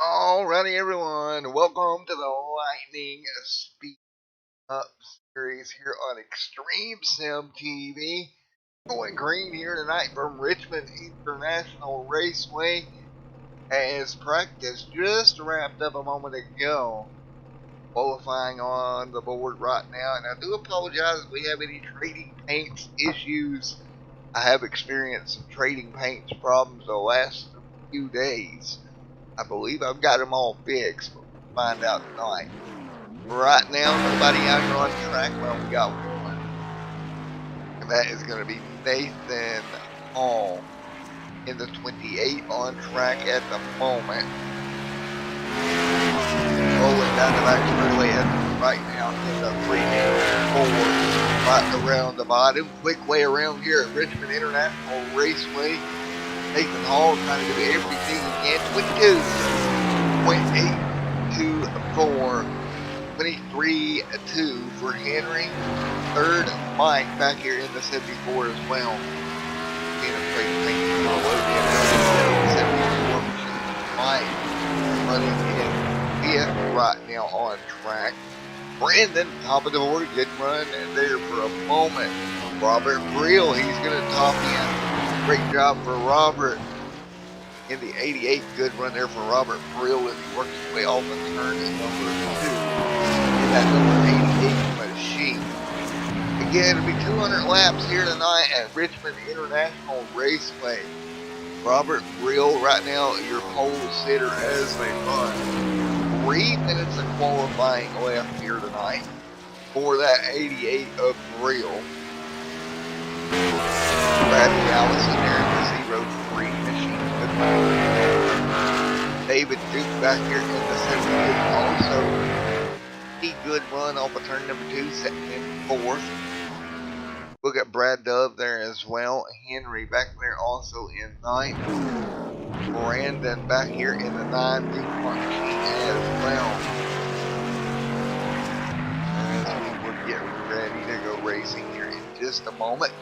Alrighty, everyone. Welcome to the Lightning Speed Up series here on Extreme Sim TV. Going green here tonight from Richmond International Raceway as practice just wrapped up a moment ago. Qualifying on the board right now, and I do apologize if we have any trading paints issues. I have experienced some trading paints problems the last few days. I believe I've got them all fixed, but we'll find out tonight. Right now, nobody out here on track. Well, we got one, and that is going to be Nathan Hall in the 28 on track at the moment. Rolling down the back straightaway right now in the 3-4, right around the bottom. Quick way around here at Richmond International Raceway. Nathan Hall trying to do everything he can. 22.824. 23-2 for Henry. Third, Mike back here in the 74 as well. Being a great thing all over the 74 machine. Mike running in fifth right now on track. Brandon, top of the board, good run there for a moment. Robert Brill, he's going to top in. Great job for Robert. In the 88, good run there for Robert Brill as he works his way off the turn at number 2. That number 88 machine. Again, it'll be 200 laps here tonight at Richmond International Raceway. Robert Brill right now, your pole sitter as they run. 3 minutes of qualifying left here tonight for that 88 of Brill. Bradley Allison there in the 03 machine. David Duke back here in the 78 also. Good run off of turn number 2, second and fourth. Look at Brad Dove there as well. Henry back there also in ninth. Brandon back here in the 9 DuPont machine as well. As we will get ready to go racing here in just a moment.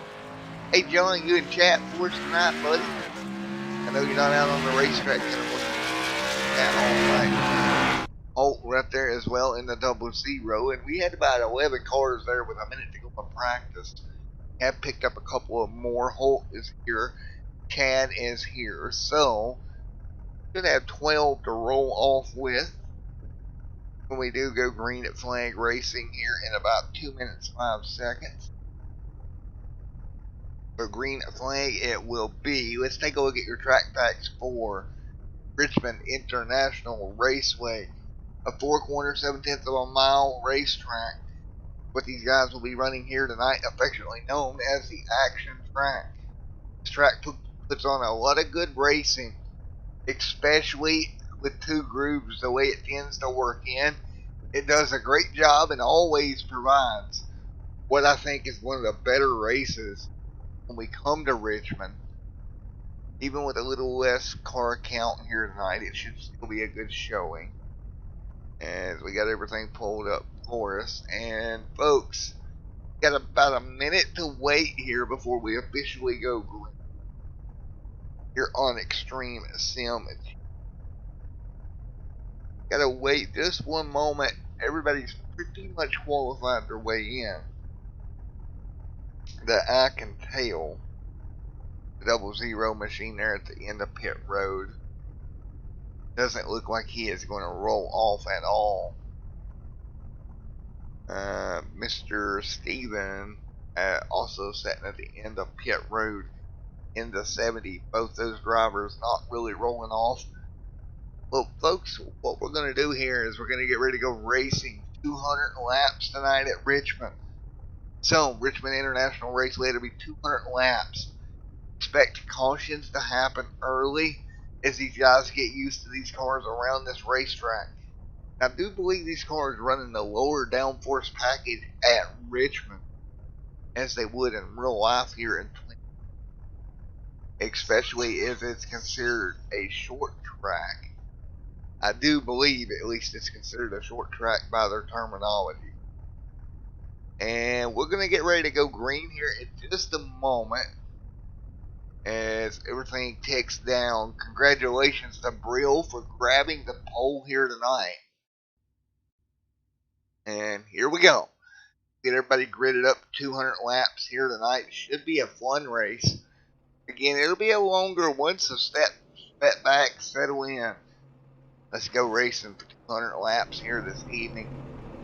Hey John, you in chat for us tonight, buddy? I know you're not out on the racetrack at all night. Holt right there as well in the 00, and we had about 11 cars there with a minute to go for practice. Have picked up a couple of more. Holt is here, Chad is here, so should have 12 to roll off with when we do go green at flag racing here in about 2 minutes 5 seconds. But green at flag it will be. Let's take a look at your track packs for Richmond International Raceway. A 4-corner, 7/10 of a mile racetrack. What these guys will be running here tonight, affectionately known as the Action Track. This track puts on a lot of good racing, especially with 2 grooves the way it tends to work in. It does a great job and always provides what I think is one of the better races when we come to Richmond. Even with a little less car count here tonight, it should still be a good showing. As we got everything pulled up for us. And folks, got about a minute to wait here before we officially go green here on Extreme Sim. Gotta wait just one moment. Everybody's pretty much qualified their way in. That I can tell. The 00 machine there at the end of pit road doesn't look like he is going to roll off at all. Mr. Steven also sitting at the end of pit road in the 70. Both those drivers not really rolling off. Well, folks, what we're going to do here is we're going to get ready to go racing 200 laps tonight at Richmond. So, Richmond International Raceway, it'll be 200 laps. Expect cautions to happen early as these guys get used to these cars around this racetrack. I do believe these cars run in the lower downforce package at Richmond as they would in real life here in Twin, especially if it's considered a short track. I do believe at least it's considered a short track by their terminology. And we're going to get ready to go green here in just a moment. as everything ticks down. Congratulations to Brill for grabbing the pole here tonight. And here we go. Get everybody gridded up 200 laps here tonight. Should be a fun race. Again, it'll be a longer one, so step back, settle in. Let's go racing for 200 laps here this evening.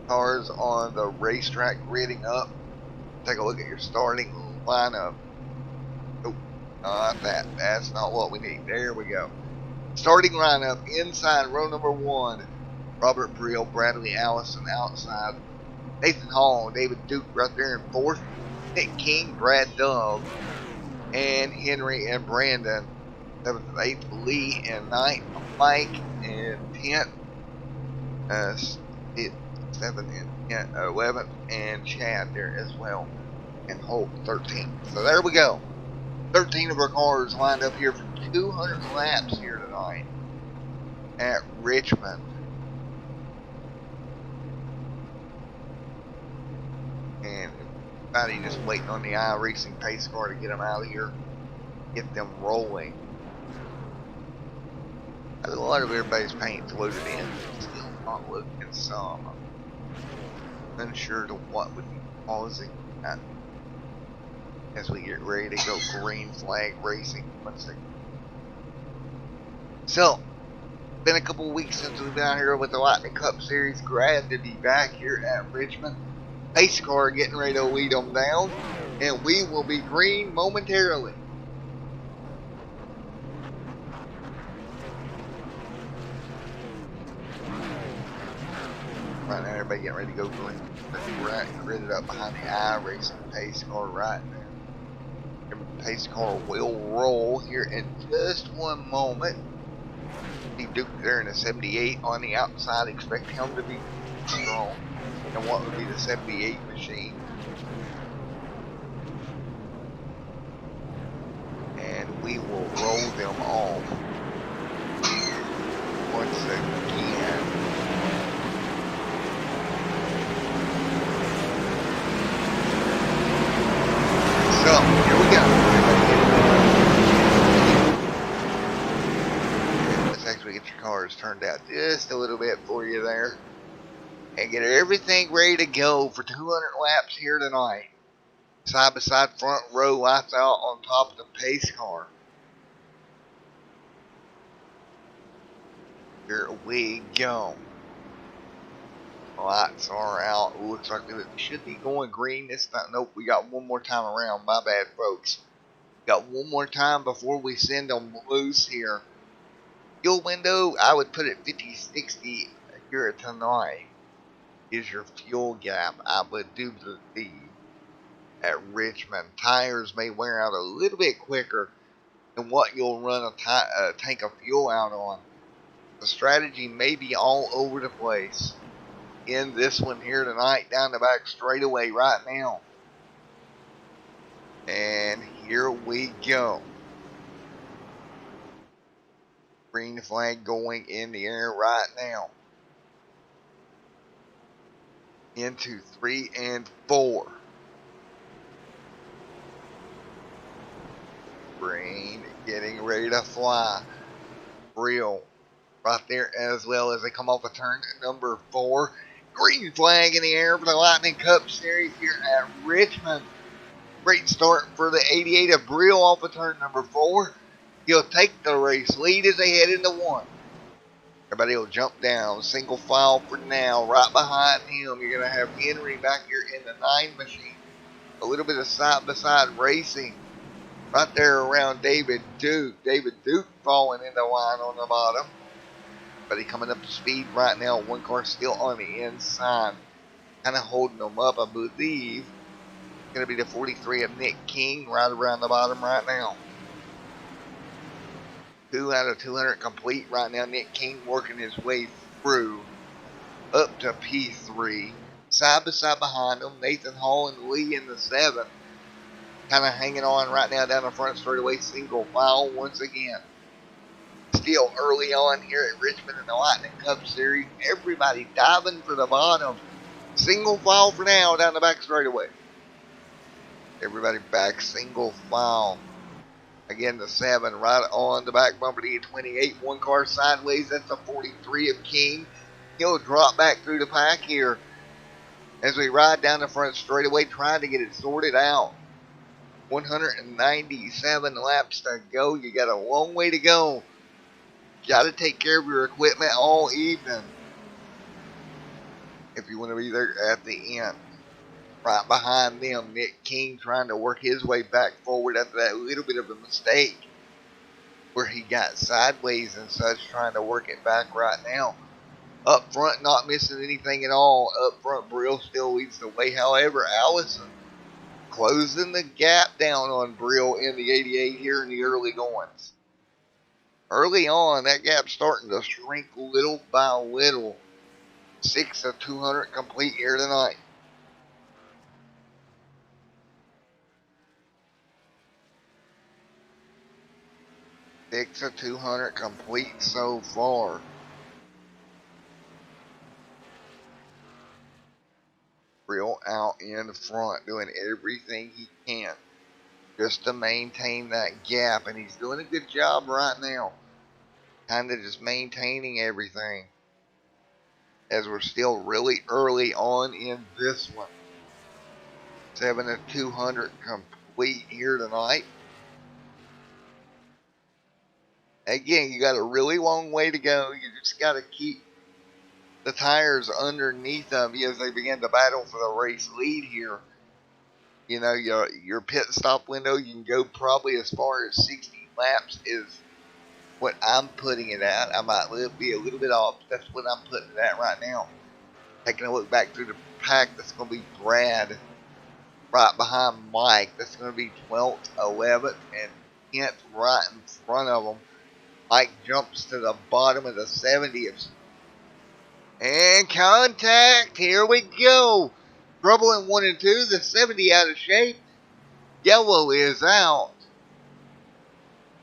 Cars on the racetrack gridding up. Take a look at your starting lineup. Oh, not that. That's not what we need. There we go. Starting lineup inside row number 1. Robert Brill, Bradley Allison outside. Nathan Hall, David Duke right there in 4th. Nick King, Brad Dove, and Henry and Brandon. 7th and 8th, Lee and 9th, Mike, and 10th, 7th and 10th, 11th, and Chad there as well, and Holt 13th. So there we go. 13 of our cars lined up here for 200 laps here tonight at Richmond. And everybody just waiting on the iRacing pace car to get them out of here, get them rolling. A lot of everybody's paint's loaded in, still not looking some. Unsure to what would be causing that as we get ready to go green flag racing. 1 second. So, been a couple weeks since we've been out here with the Lightning Cup Series. Glad to be back here at Richmond. Pace car getting ready to lead them down, and we will be green momentarily. Right now, everybody getting ready to go green. Right, gridded up behind the iRacing pace car right now. The pace car will roll here in just one moment. Steve Duke there in the 78 on the outside. Expect him to be strong. And what would be the 78 machine. And we will roll them off once again. So, here we go. Let's actually get your cars turned out just a little bit for you there. And get everything ready to go for 200 laps here tonight. Side by side, front row, lights out on top of the pace car. Here we go. Lights are out. Looks like it should be going green this time. Nope, we got one more time around. My bad, folks. Got one more time before we send them loose here. Fuel window, I would put it 50-60 here tonight. Is your fuel gap. I would do the at Richmond. Tires may wear out a little bit quicker than what you'll run a tank of fuel out on. The strategy may be all over the place in this one here tonight, down the back straightaway right now. And here we go. Green flag going in the air right now. Into 3 and 4. Green getting ready to fly. Real right there as well as they come off a turn number 4. Green flag in the air for the Lightning Cup Series here at Richmond. Great start for the 88 of Brill off of turn number 4. He'll take the race lead as they head into 1. Everybody will jump down. Single file for now. Right behind him, you're going to have Henry back here in the 9 machine. A little bit of side-by-side racing right there around David Duke. David Duke falling into line on the bottom. But he coming up to speed right now. One car still on the inside. Kind of holding them up, I believe. It's going to be the 43 of Nick King right around the bottom right now. 2 out of 200 complete right now. Nick King working his way through up to P3. Side by side behind him, Nathan Hall and Lee in the 7th. Kind of hanging on right now down the front straightaway. Single file once again. Still early on here at Richmond in the Lightning Cup Series. Everybody diving for the bottom. Single file for now down the back straightaway. Everybody back single file. Again, the 7 right on the back bumper to 28. One car sideways. That's the 43 of King. He'll drop back through the pack here as we ride down the front straightaway trying to get it sorted out. 197 laps to go. You got a long way to go. Got to take care of your equipment all evening if you want to be there at the end. Right behind them, Nick King trying to work his way back forward after that little bit of a mistake where he got sideways and such, trying to work it back right now. Up front, not missing anything at all. Up front, Brill still leads the way. However, Allison closing the gap down on Brill in the 88 here in the early goings. Early on, that gap's starting to shrink little by little. 6 of 200 complete here tonight. Six of 200 complete so far. Brill out in the front, doing everything he can just to maintain that gap, and he's doing a good job right now. Kind of just maintaining everything as we're still really early on in this one. 7 of 200 complete here tonight. Again, you got a really long way to go. You just got to keep the tires underneath them as they begin to battle for the race lead here. You know, your pit stop window, you can go probably as far as 60 laps is what I'm putting it at. I might be a little bit off. That's what I'm putting it at right now. Taking a look back through the pack, that's going to be Brad right behind Mike. That's going to be 12th, 11th, and 10th right in front of them. Mike jumps to the bottom of the 70th. And contact. Here we go. Trouble in 1 and 2. The 70 out of shape. Yellow is out.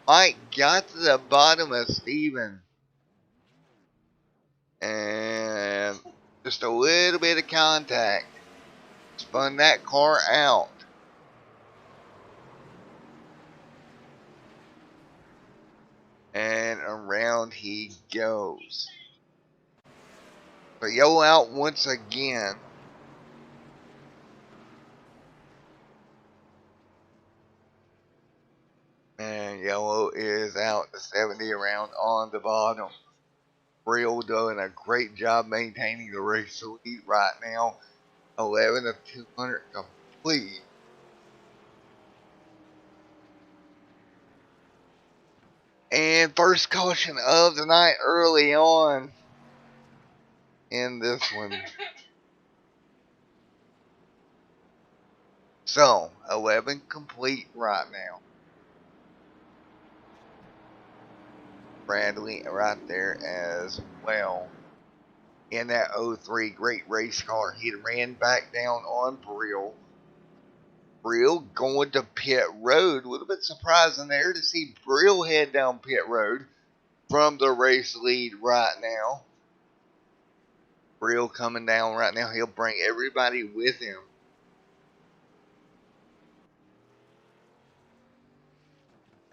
Mike got to the bottom of Steven. And just a little bit of contact. Spun that car out. And around he goes. So yellow out once again. And yellow is out the 70 around on the bottom. Brill doing a great job maintaining the race lead right now. 11 of 200 complete. And first caution of the night early on in this one. So, 11 complete right now. Bradley right there as well. In that 03 great race car. He ran back down on Brill. Brill going to pit road. A little bit surprising there to see Brill head down pit road from the race lead right now. Brill coming down right now. He'll bring everybody with him.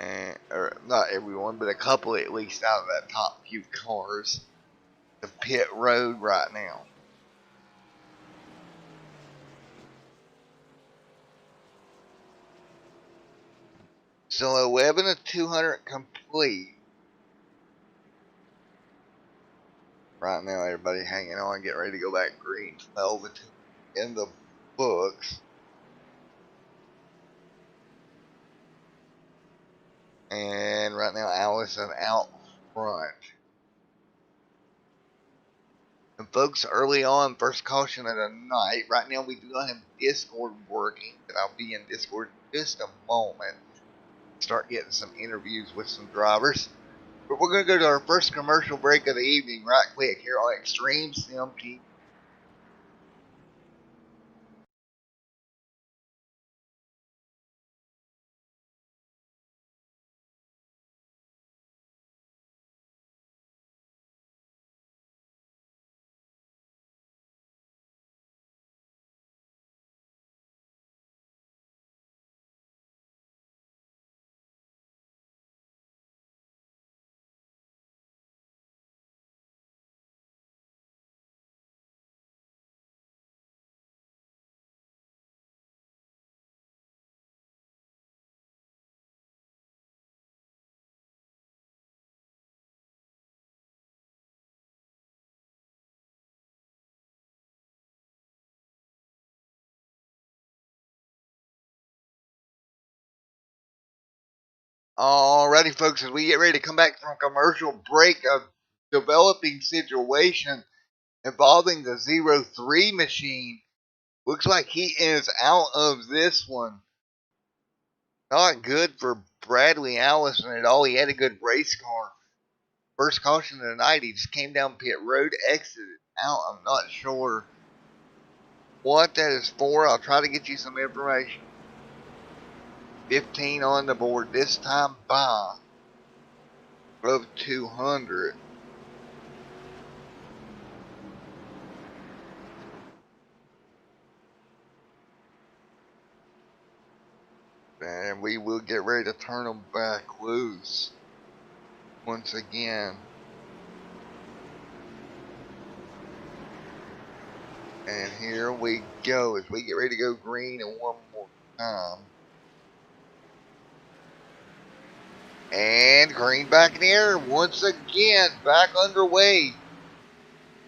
And, or not everyone, but a couple at least out of that top few cars. The pit road right now. So 11 of 200 complete. Right now, everybody hanging on, getting ready to go back green. 12 of 2 in the books. And right now, Allison out front. And folks, early on, first caution of the night. Right now, we do not have Discord working, but I'll be in Discord in just a moment. Start getting some interviews with some drivers. But we're going to go to our first commercial break of the evening right quick here on Extreme Sim TV. Alrighty, folks, as we get ready to come back from commercial break, a developing situation involving the 03 machine. Looks like he is out of this one. Not good for Bradley Allison at all. He had a good race car. First caution of the night, he just came down pit road, exited out. I'm not sure what that is for. I'll try to get you some information. 15 on the board, this time by of 200. And we will get ready to turn them back loose once again. And here we go as we get ready to go green and one more time. And green back in the air once again, back underway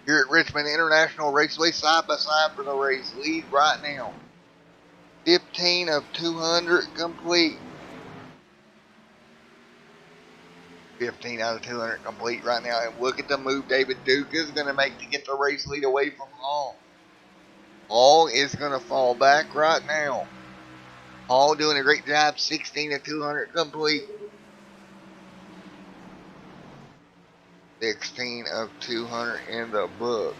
here at Richmond International Raceway, side by side for the race lead right now. 15 of 200 complete. 15 out of 200 complete right now. And look at the move David Duke is going to make to get the race lead away from Hall. Hall is going to fall back right now. Hall doing a great job. 16 of 200 complete. 16 of 200 in the books.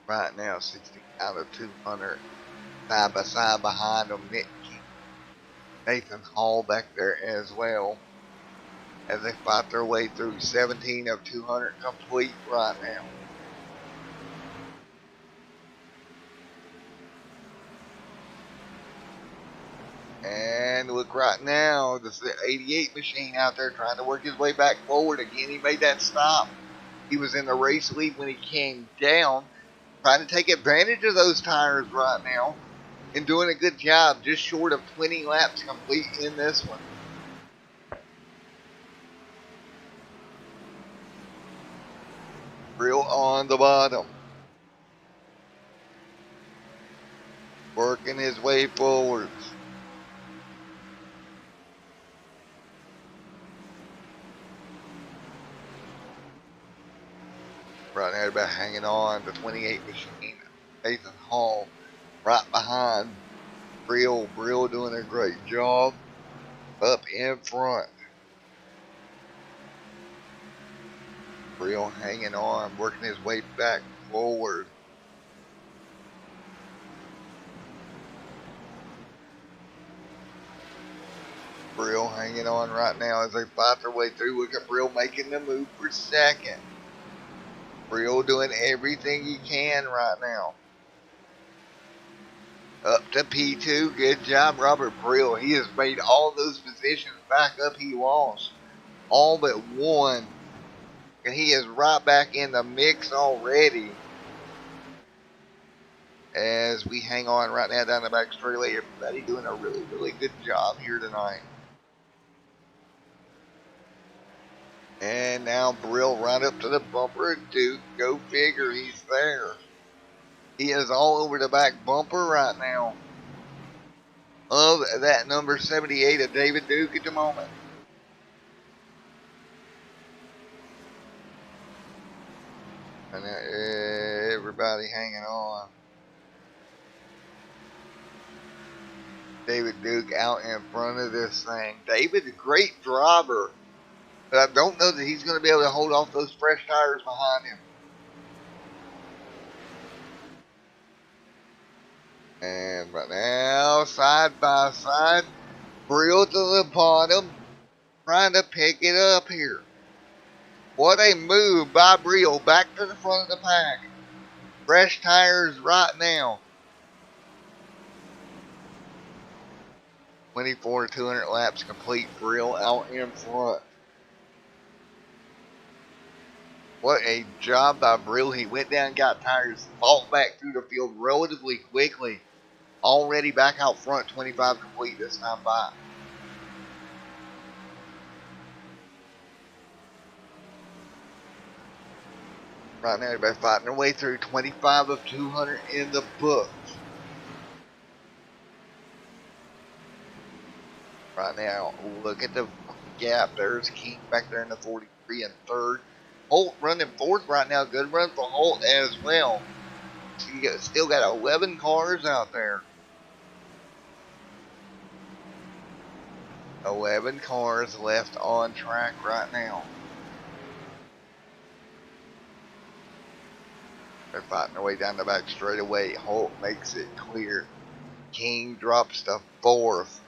Right now, 16 out of 200. Side by side behind them, Nick King, Nathan Hall back there as well, as they fight their way through 17 of 200 complete right now. And look right now, this is the 88 machine out there trying to work his way back forward. Again, he made that stop. He was in the race lead when he came down, trying to take advantage of those tires right now and doing a good job, just short of 20 laps complete in this one. Real on the bottom, working his way forwards. Right now, everybody hanging on. The 28 machine, Nathan Hall, right behind Brill. Brill doing a great job up in front. Brill hanging on, working his way back forward. Brill hanging on right now as they fight their way through. Look at Brill making the move for second. Brill doing everything he can right now. Up to P2. Good job, Robert Brill. He has made all those positions back up he lost. All but one. And he is right back in the mix already. As we hang on right now down the back straightaway. Everybody doing a really, really good job here tonight. And now Brill right up to the bumper. Duke, go figure, he's there. He is all over the back bumper right now of that number 78 of David Duke at the moment. And everybody hanging on. David Duke out in front of this thing. David's a great driver, but I don't know that he's going to be able to hold off those fresh tires behind him. And right now, side by side, Brill to the bottom, trying to pick it up here. What a move by Brill, back to the front of the pack. Fresh tires right now. 24 to 200 laps complete. Brill out in front. What a job by Brill. He went down, got tires, fought back through the field relatively quickly. Already back out front, 25 complete this time by. Right now, everybody fighting their way through 25 of 200 in the books. Right now, look at the gap. There's King back there in the 43 and third. Holt running fourth right now. Good run for Holt as well. You still got 11 cars out there. 11 cars left on track right now. They're fighting their way down the back straightaway. Holt makes it clear. King drops to fourth.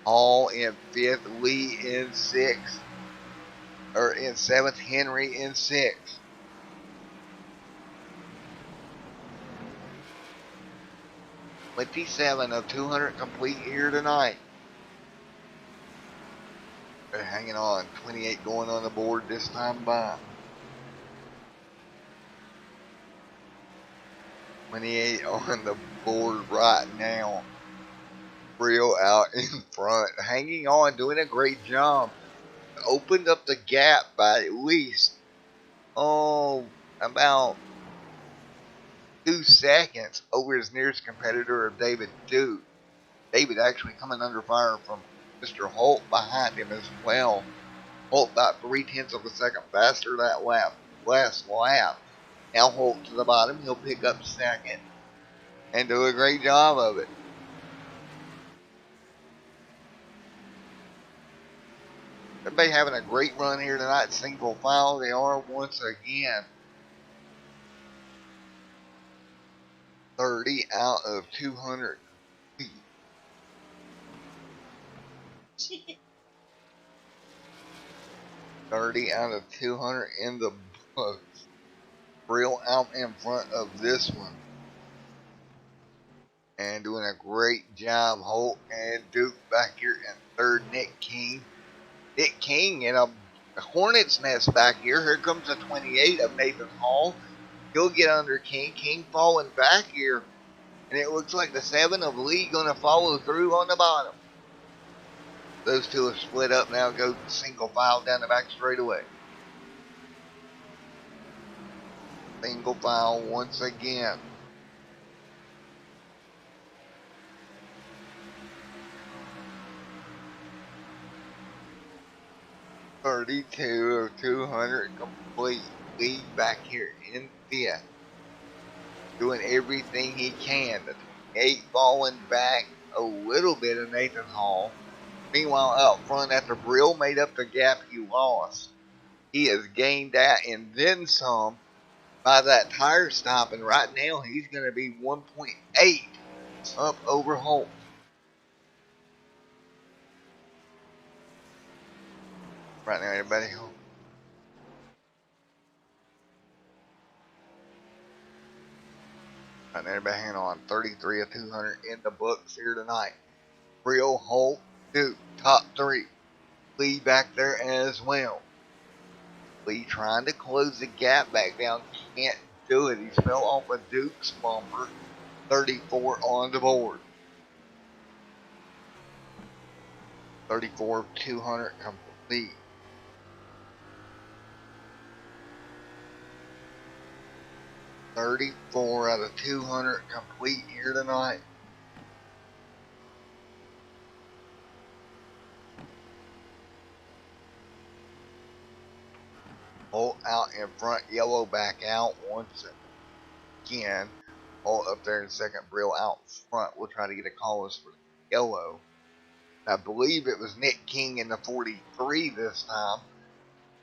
Hall in fifth. Lee in sixth. Or in seventh. Henry in sixth. $27 of 200 complete here tonight. They're hanging on. 28 going on the board this time by. 28 on the board right now. Real out in front. Hanging on. Doing a great job. Opened up the gap by at least, about 2 seconds over his nearest competitor of David Duke. David actually coming under fire from Mr. Holt behind him as well. Holt about 3/10 of a second faster that last lap. Now Holt to the bottom. He'll pick up second and do a great job of it. Everybody having a great run here tonight. Single file they are once again. 30 out of 200. 30 out of 200 in the books. Real out in front of this one. And doing a great job. Holt and Duke back here in third. Nick King. Nick King in a hornet's nest back here. Here comes the 28 of Nathan Hall. He'll get under King. King falling back here. And it looks like the 7 of Lee going to follow through on the bottom. Those two have split up now. Go single file down the back straightaway. Single file once again. $32 of 200 complete. Lead back here in fifth. Doing everything he can. The 8 falling back a little bit of Nathan Hall. Meanwhile, out front, after Brill made up the gap he lost, he has gained that and then some by that tire stop. And right now, he's going to be 1.8 up over Holt. Right now, everybody. Right now, everybody hanging on. 33 of 200 in the books here tonight. Brill, Holt, Duke, top 3. Lee back there as well. Lee trying to close the gap back down. Can't do it. He fell off of Duke's bumper. 34 on the board. 34 of 200 complete. $34 out of 200 complete here tonight. Holt out in front, yellow back out once again. Holt up there in second, Brill out front. We'll try to get a call as for yellow. I believe it was Nick King in the 43 this time,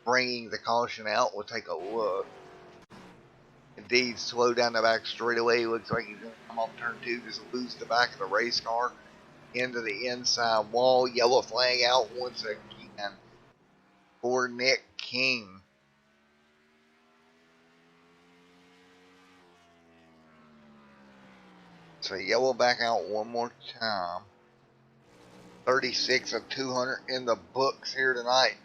bringing the caution out. We'll take a look. Indeed, slow down the back straightaway. Looks like he's going to come off turn 2, just lose the back of the race car into the inside wall. Yellow flag out once again for Nick King. So yellow back out one more time. 36 of 200 in the books here tonight.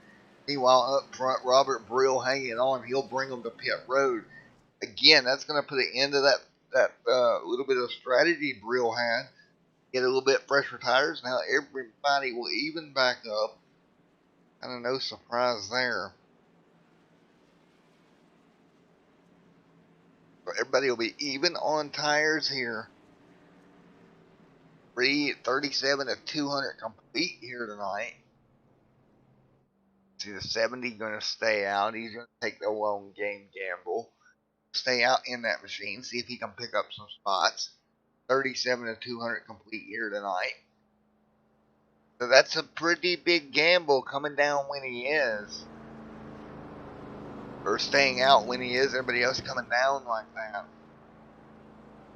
Meanwhile, up front, Robert Brill hanging on. He'll bring them to pit road. Again, that's going to put an end to that little bit of strategy Brill had. Get a little bit fresher tires. Now everybody will even back up. Kind of no surprise there. everybody will be even on tires here. 37 to 200 complete here tonight. See the 70 going to stay out. He's going to take the long game gamble. Stay out in that machine. See if he can pick up some spots. 37 to 200 complete here tonight. So that's a pretty big gamble coming down when he is. Or staying out when he is. Everybody else coming down like that.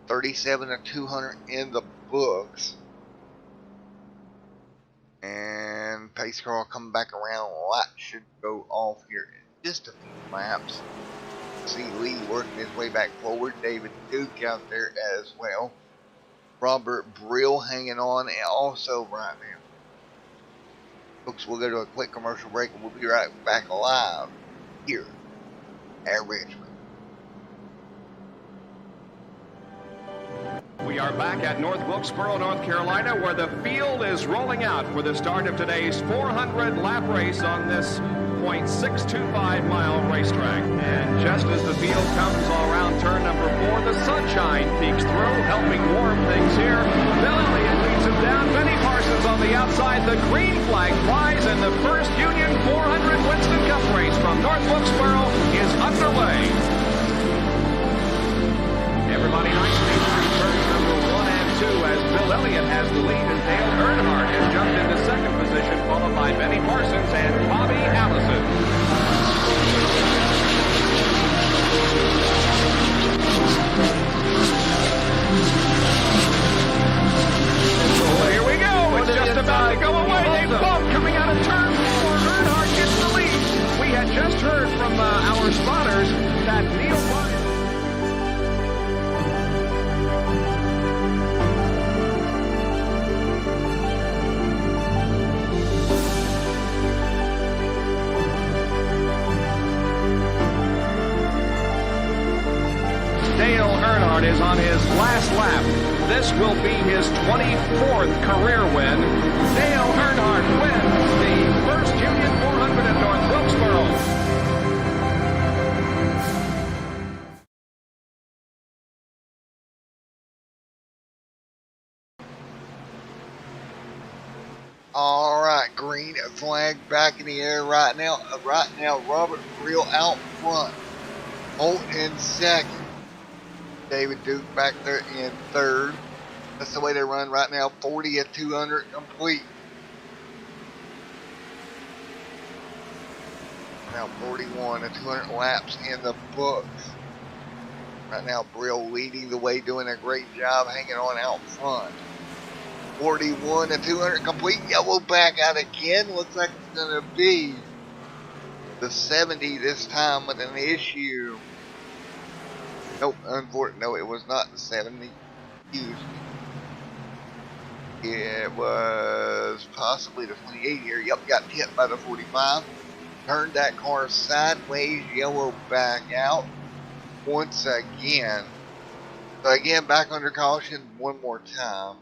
37 to 200 in the books. And pace car will come back around. Light should go off here in just a few laps. See Lee working his way back forward. David Duke out there as well. Robert Brill hanging on also right now. Folks, we'll go to a quick commercial break and we'll be right back live here at Richmond. We are back at North Wilkesboro, North Carolina, where the field is rolling out for the start of today's 400-lap race on this .625-mile racetrack. And just as the field comes around turn number 4, the sunshine peeks through, helping warm things here. Bill Elliott leads him down. Benny Parsons on the outside. The green flag flies, and the first Union 400 Winston Cup race from North Wilkesboro is underway. Everybody nicely through turns number 1 and 2 as Bill Elliott has the lead and Dale Earnhardt has jumped into second position, followed by Benny Parsons and Bobby Allison. Oh, here we go. It's just about to go away. They bump coming out of turn 4. Earnhardt gets the lead. We had just heard from our spotters that Neil Ryan. Dale Earnhardt is on his last lap. This will be his 24th career win. Dale Earnhardt wins the first Union 400 at North Wilkesboro. All right, green flag back in the air right now. Robert Brill out front. Holt in second. David Duke back there in third. That's the way they run right now. 40 at 200 complete. Now 41 at 200 laps in the books. Right now Brill leading the way, doing a great job hanging on out front. 41 at 200 complete. Yellow back out again. Looks like it's going to be the 70 this time with an issue. Nope, unfortunately, no, it was not the 70. Excuse me. It was possibly the 28 here. Yep, got hit by the 45. Turned that car sideways, yellow back out once again. So again, back under caution one more time.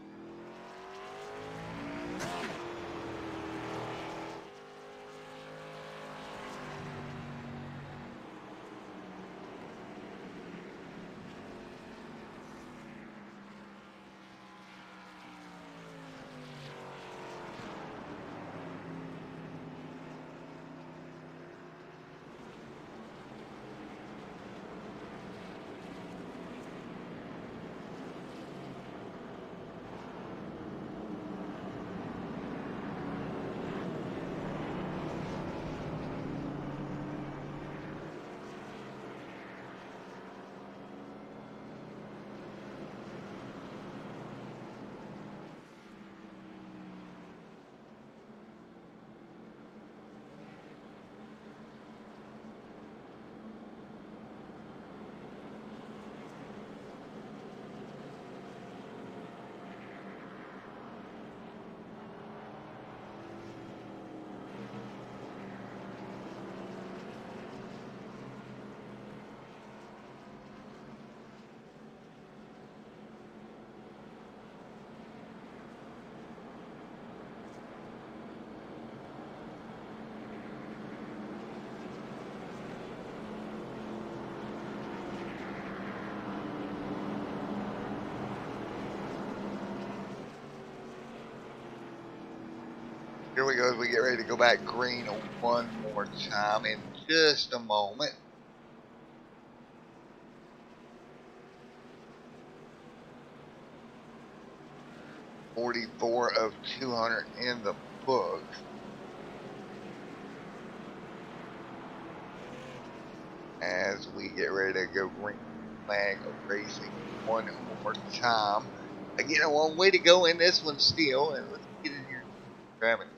Here we go as we get ready to go back green one more time in just a moment. .44 of 200 in the books. As we get ready to go green flag racing one more time. Again, a long way to go in this one still, and let's get in here and grab it again.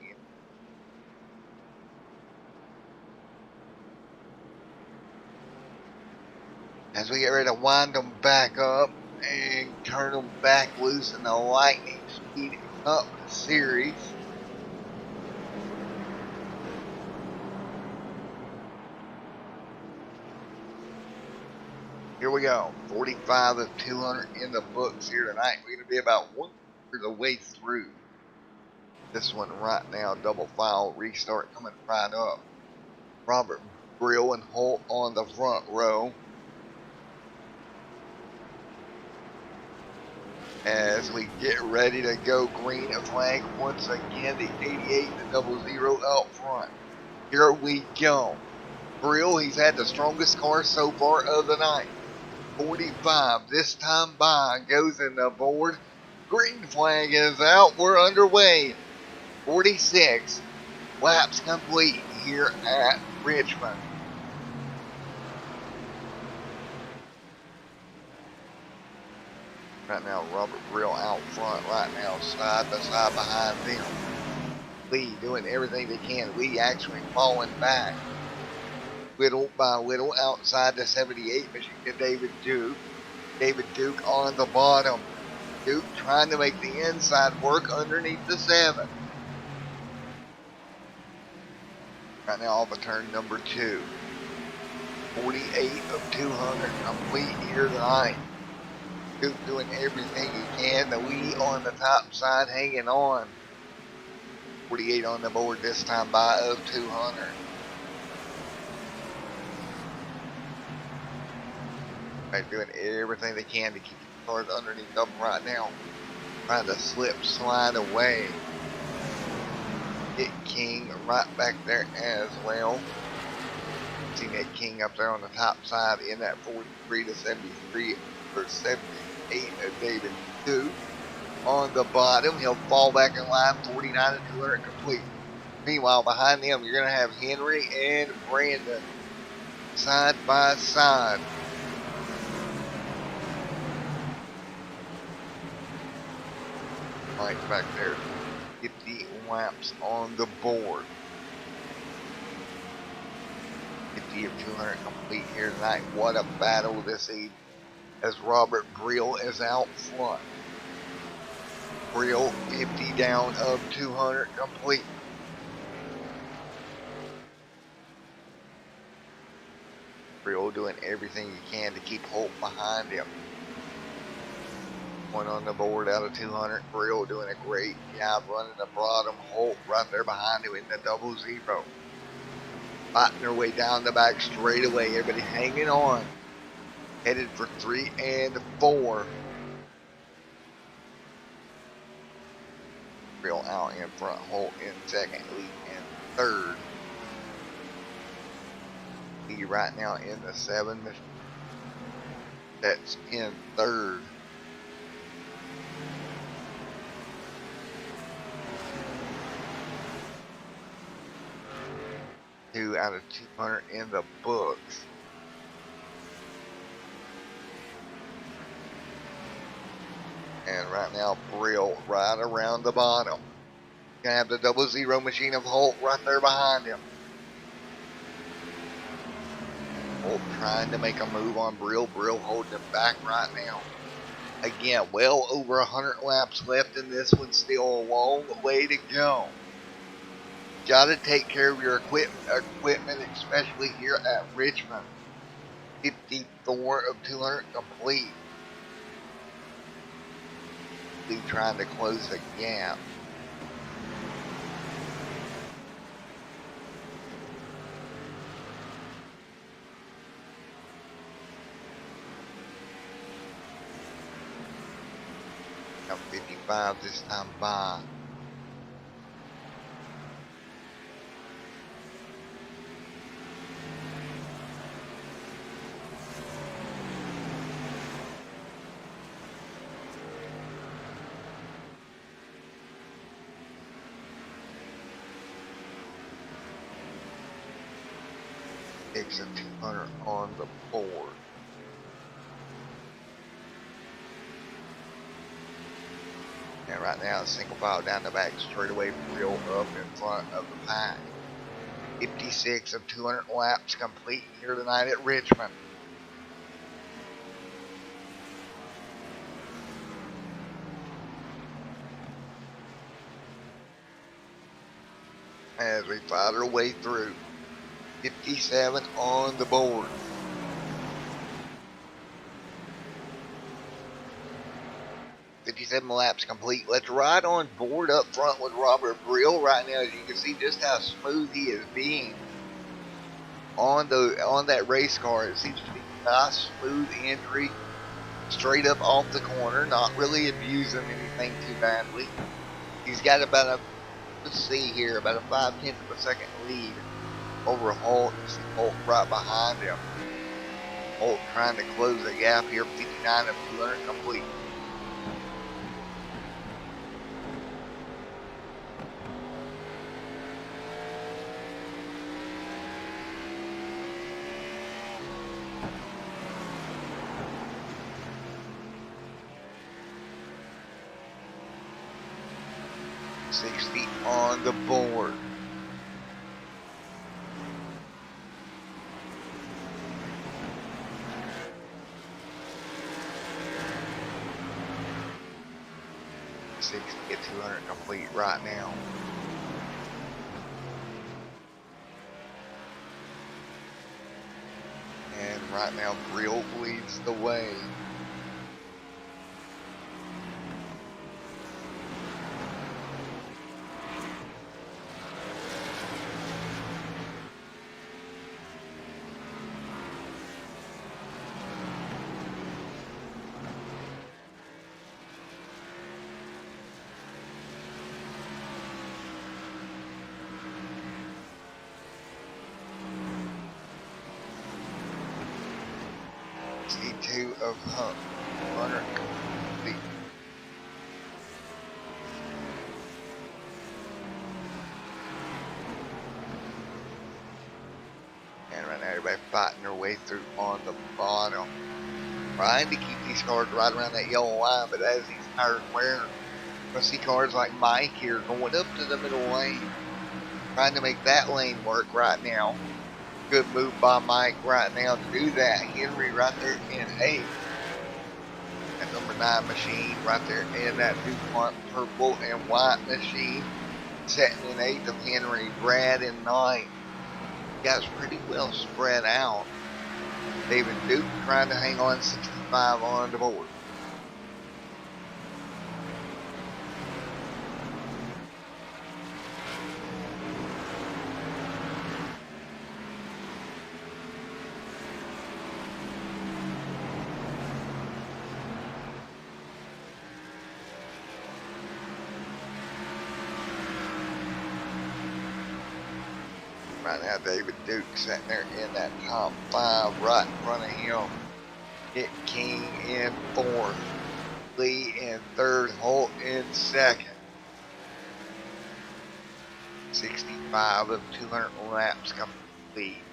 As we get ready to wind them back up and turn them back loose in the lightning speed up series. Here we go, 45 of 200 in the books here tonight. We're going to be about 1/4 of the way through this one right now. Double file restart coming right up. Robert Brill and Holt on the front row. As we get ready to go green flag once again, the 88, the 00 out front. Here we go. Brill, he's had the strongest car so far of the night. 45 this time by, goes in the board. Green flag is out, we're underway. 46 laps complete here at Richmond. Right now, Robert Brill out front right now, side by side behind them. Lee doing everything they can. Lee actually falling back. Little by little outside the 78 machine to David Duke. David Duke on the bottom. Duke trying to make the inside work underneath the 7. Right now off of turn number 2. 48 of 200 complete here tonight. Duke doing everything he can. The Lee on the top side hanging on. 48 on the board this time by of 200. They're doing everything they can to keep the cars underneath them right now. Trying to slip, slide away. Get King right back there as well. See that King up there on the top side in that 43 to 73 or 78 of David Duke. On the bottom, he'll fall back in line, 49 and 200 complete. Meanwhile, behind them, you're going to have Henry and Brandon side by side. Mike back there, 50 laps on the board. 50 of 200 complete here tonight. What a battle this evening as Robert Brill is out front. Brill 50 down of 200 complete. Brill doing everything he can to keep Holt behind him. One on the board out of 200. Brill doing a great job running the bottom. Holt right there behind him in the 00. Fighting their way down the back straightaway. Everybody hanging on. Headed for 3 and 4. Brill out in front. Holt in second. Lee in third. Lee right now in the 7. That's in third. Out of 200 in the books. And right now, Brill right around the bottom. Gonna have the 00 machine of Holt right there behind him. Holt trying to make a move on Brill. Brill holding him back right now. Again, well over 100 laps left in this one. Still a long way to go. Got to take care of your equipment, especially here at Richmond. 54 of 200 complete. Lee trying to close the gap. Got 55 this time by. and 200 on the board. And right now, single file down the back straightaway, real up in front of the pack. 56 of 200 laps complete here tonight at Richmond. As we fight our way through. 57 on the board. Laps complete. Let's ride on board up front with Robert Brill right now. As you can see just how smooth he is being on that race car. It seems to be a nice smooth entry straight up off the corner, not really abusing anything too badly. He's got about let's see here, about a 5/10 of a second lead over Holt. You see Holt right behind him. Holt trying to close the gap here. 59 of 200 complete. On the board. Get 200 complete right now. And right now, Brill leads the way. Two of 100 complete. And right now everybody fighting their way through on the bottom. Trying to keep these cars right around that yellow line, but as these tires wear, I see cars like Mike here going up to the middle lane, trying to make that lane work right now. Good move by Mike right now to do that. Henry right there in 8th. That number 9 machine right there in that DuPont purple and white machine. Setting in 8th of Henry. Brad in 9th. Guys pretty well spread out. David Duke trying to hang on 65 on the board. Right now, David Duke sitting there in that top 5 right in front of him. Hit King in 4th. Lee in 3rd. Holt in 2nd. 65 of 200 laps complete.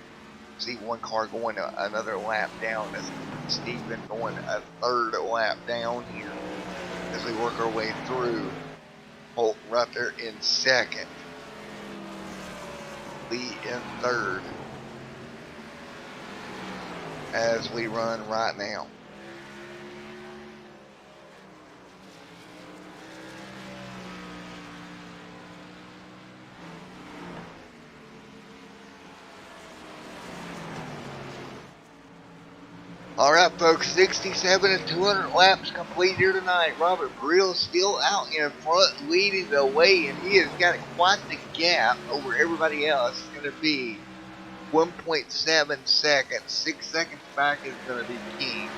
See one car going another lap down. That's Stephen going a 3rd lap down here as we work our way through. Holt right there in 2nd. Lee in 3rd as we run right now. All right, folks, 67 and 200 laps complete here tonight. Robert Brill still out in front, leading the way, and he has got quite the gap over everybody else. It's going to be 1.7 seconds. 6 seconds back is going to be King.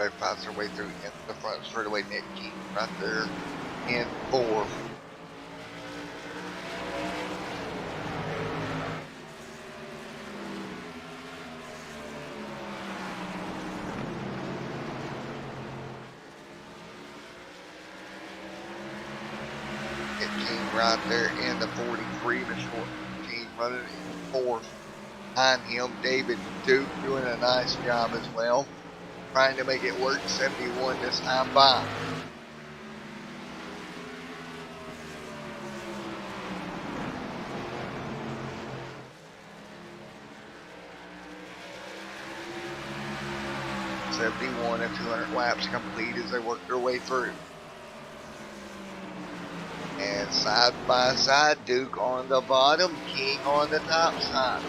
Everybody fights their way through into the front straightaway. Nick King right there in fourth. Nick King right there in the 43. Michelle King running in fourth. Behind him, David Duke doing a nice job as well. Trying to make it work. 71 this time by. '71 and 200 laps complete as they work their way through. And side by side, Duke on the bottom, King on the top side.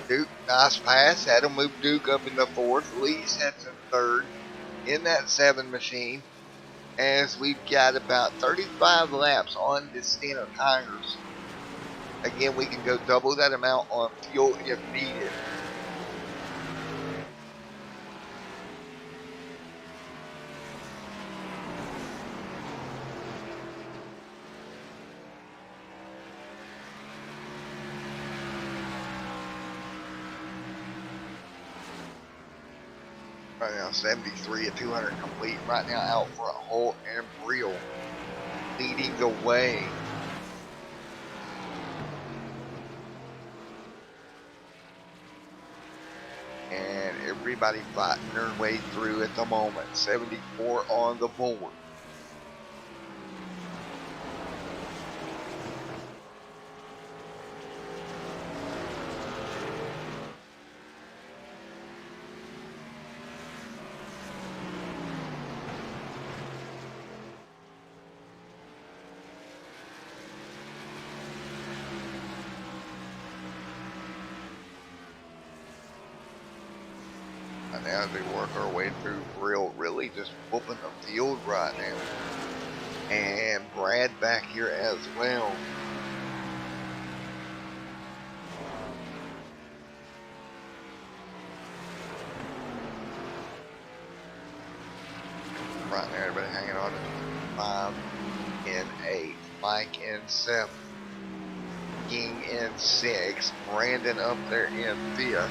Duke, nice pass. That'll move Duke up in the fourth. Lee sets in third in that 7 machine. As we've got about 35 laps on this stand of tires. Again, we can go double that amount on fuel if needed. Right now, 73 at 200 complete. Right now, out front, Holt and Brill leading the way. And everybody fighting their way through at the moment. 74 on the board. And as we work our way through, Brill really just whooping the field right now. And Brad back here as well. Right now, everybody hanging on to 5 and 8. Mike in 7. King in 6. Brandon up there in 5th.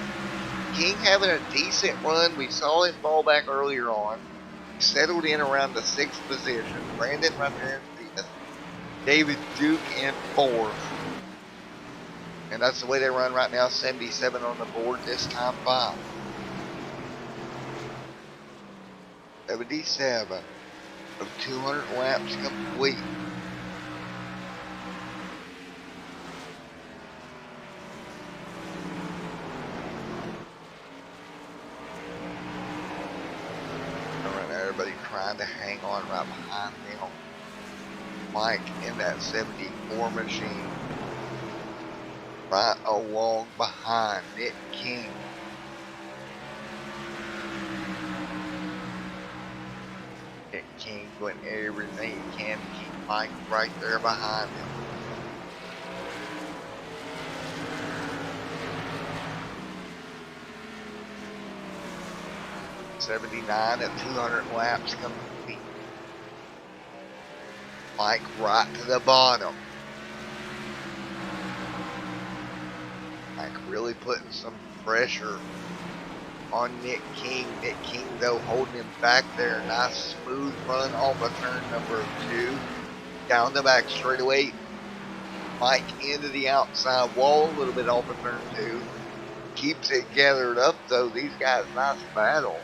King having a decent run. We saw him fall back earlier on. He settled in around the 6th position. Brandon right there in 5th. David Duke in 4th. And that's the way they run right now. 77 on the board this time by. 77 of 200 laps complete. Everybody trying to hang on right behind him. Mike in that 74 machine. Right along behind Nick King. Nick King doing everything he can to keep Mike right there behind him. '79 at 200 laps complete. Mike right to the bottom. Mike really putting some pressure on Nick King. Nick King though holding him back there. Nice smooth run off of turn number 2. Down the back straightaway. Mike into the outside wall, a little bit off of turn 2. Keeps it gathered up though. These guys, nice battle.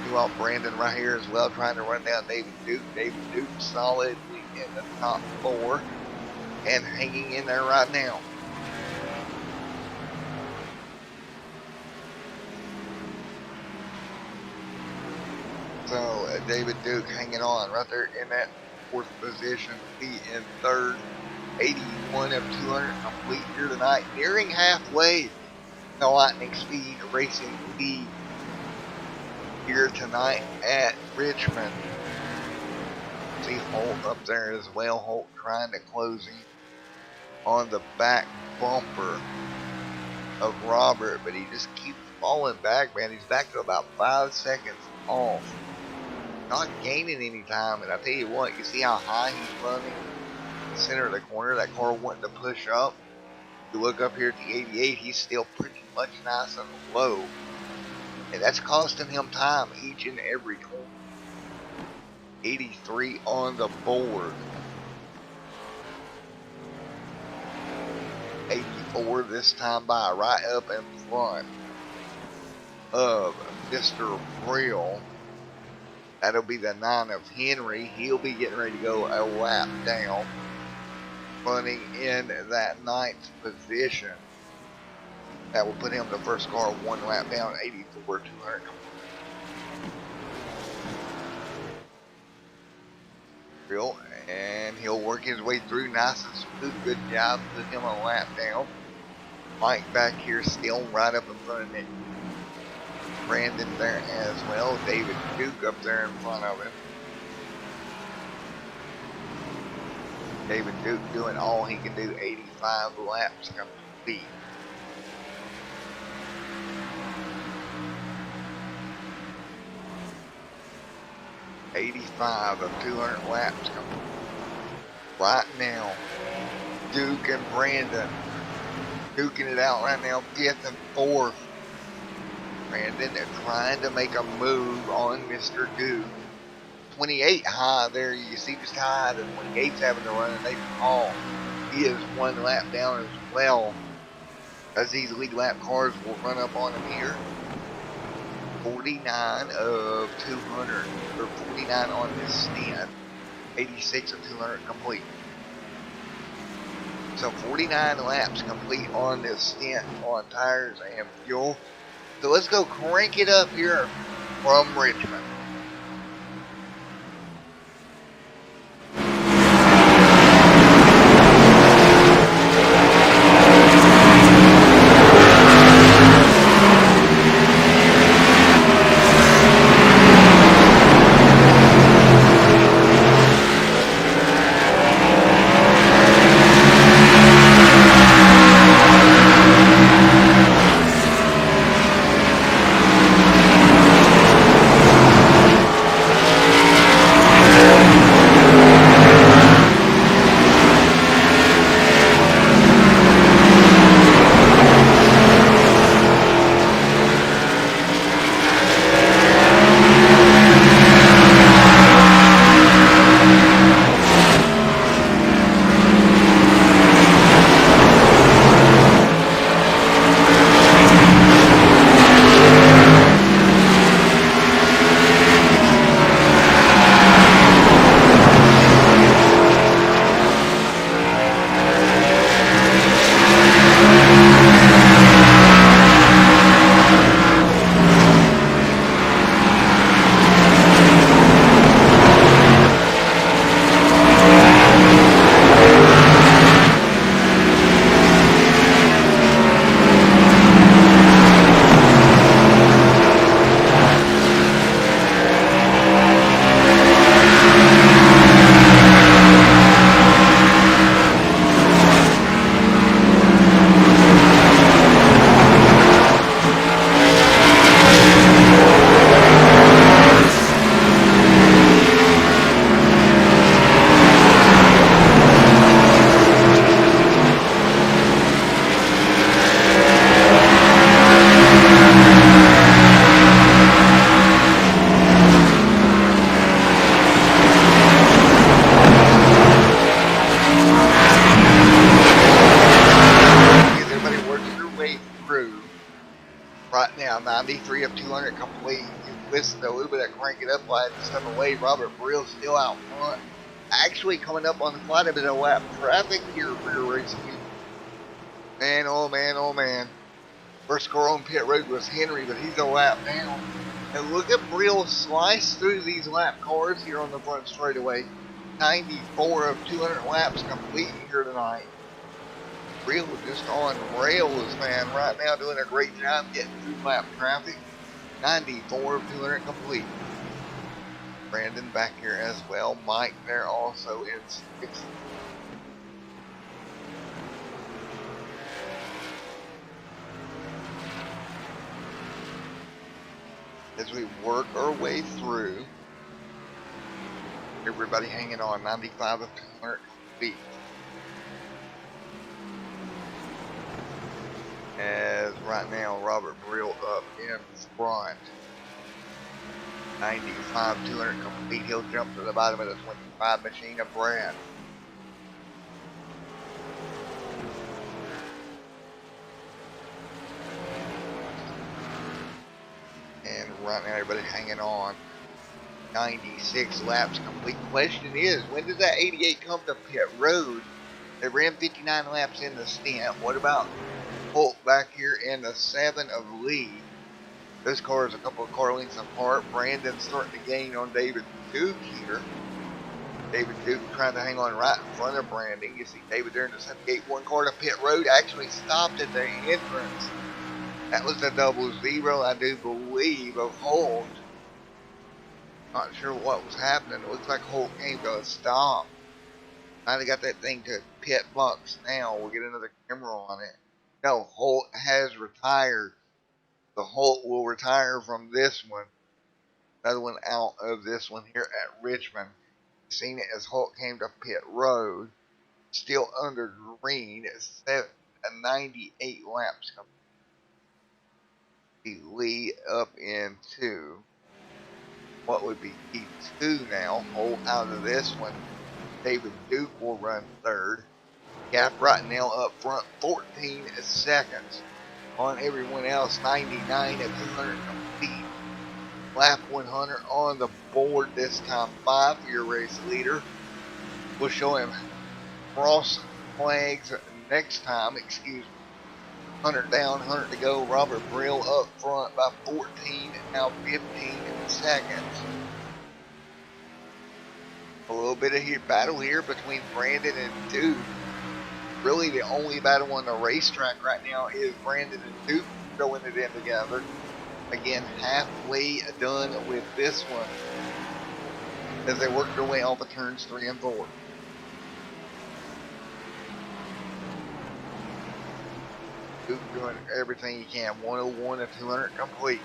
You want Brandon right here as well, trying to run down David Duke. David Duke solidly in the top 4 and hanging in there right now. So David Duke hanging on right there in that 4th position. He in 3rd. 81 of 200 complete here tonight. Nearing halfway. The lightning speed racing lead here tonight at Richmond. See Holt up there as well. Holt trying to close in on the back bumper of Robert, but he just keeps falling back, man. He's back to about 5 seconds off. Not gaining any time, and I tell you what, you see how high he's running? The center of the corner, that car wanting to push up. You look up here at the 88, he's still pretty much nice and low. And that's costing him time each and every corner. 83 on the board. 84 this time by, right up in front of Mr. Brill. That'll be the 9 of Henry. He'll be getting ready to go a lap down, running in that 9th position. That will put him the first car 1 lap down, 84, 200. Brill, and he'll work his way through nice and smooth. Good job, put him a lap down. Mike back here still right up in front of Nick. Brandon there as well. David Duke up there in front of him. David Duke doing all he can do, 85 laps complete. '85 of 200 laps complete. Right now, Duke and Brandon duking it out right now, 5th and 4th. Brandon trying to make a move on Mr. Duke. 28 high there. You see just how high the 28's having to run, and they all. He is 1 lap down as well, as these lead lap cars will run up on him here. 49 of 200, or 49 on this stint. 86 of 200 complete. So 49 laps complete on this stint on tires and fuel. So let's go crank it up here from Richmond. Right now, 93 of 200 complete. You listen to a little bit of Crank It Up light and step away. Robert Brill still out front. Actually coming up on quite a bit of lap traffic here for your racing. Man, oh man, oh man. First car on pit road was Henry, but he's a lap down. And look at Brill slice through these lap cars here on the front straightaway. 94 of 200 laps complete here tonight. Brill just on rails, man, right now doing a great job getting through lap traffic. 94 of 200 complete. Brandon back here as well. Mike there also in 6th. as we work our way through. Everybody hanging on, 95 of 200 feet. As right now, Robert Brill up in front. 95, 200 complete. He'll jump to the bottom of the 25 machine of Brad. And right now, everybody's hanging on. 96 laps complete. Question is, when did that 88 come to pit road? They ran 59 laps in the stint. What about Holt back here in the 7 of Lee? This car is a couple of car lengths apart. Brandon's starting to gain on David Duke here. David Duke trying to hang on right in front of Brandon. You see David there in the 78. One car to pit road actually stopped at the entrance. That was the 00, I do believe, of Holt. Not sure what was happening. It looks like Holt came to a stop. Finally got that thing to pit box now. We'll get another camera on it. No, Holt has retired. The Holt will retire from this one. Another one out of this one here at Richmond. Seen it as Holt came to pit road. Still under green. It's 98 laps. Lee up into what would be P2 now. Holt out of this one. David Duke will run third. Gap right now up front, 14 seconds on everyone else. 99 at 200 complete. Lap 100 on the board this time. 5 for your race leader. We'll show him cross flags next time. Excuse me. 100 down, 100 to go. Robert Brill up front by 14, now 15 seconds. A little bit of battle here between Brandon and Duke. Really, the only battle on the racetrack right now is Brandon and Duke throwing it in together. Again, halfway done with this one as they work their way off of turns 3 and 4. Duke doing everything he can. 101 to 200 complete.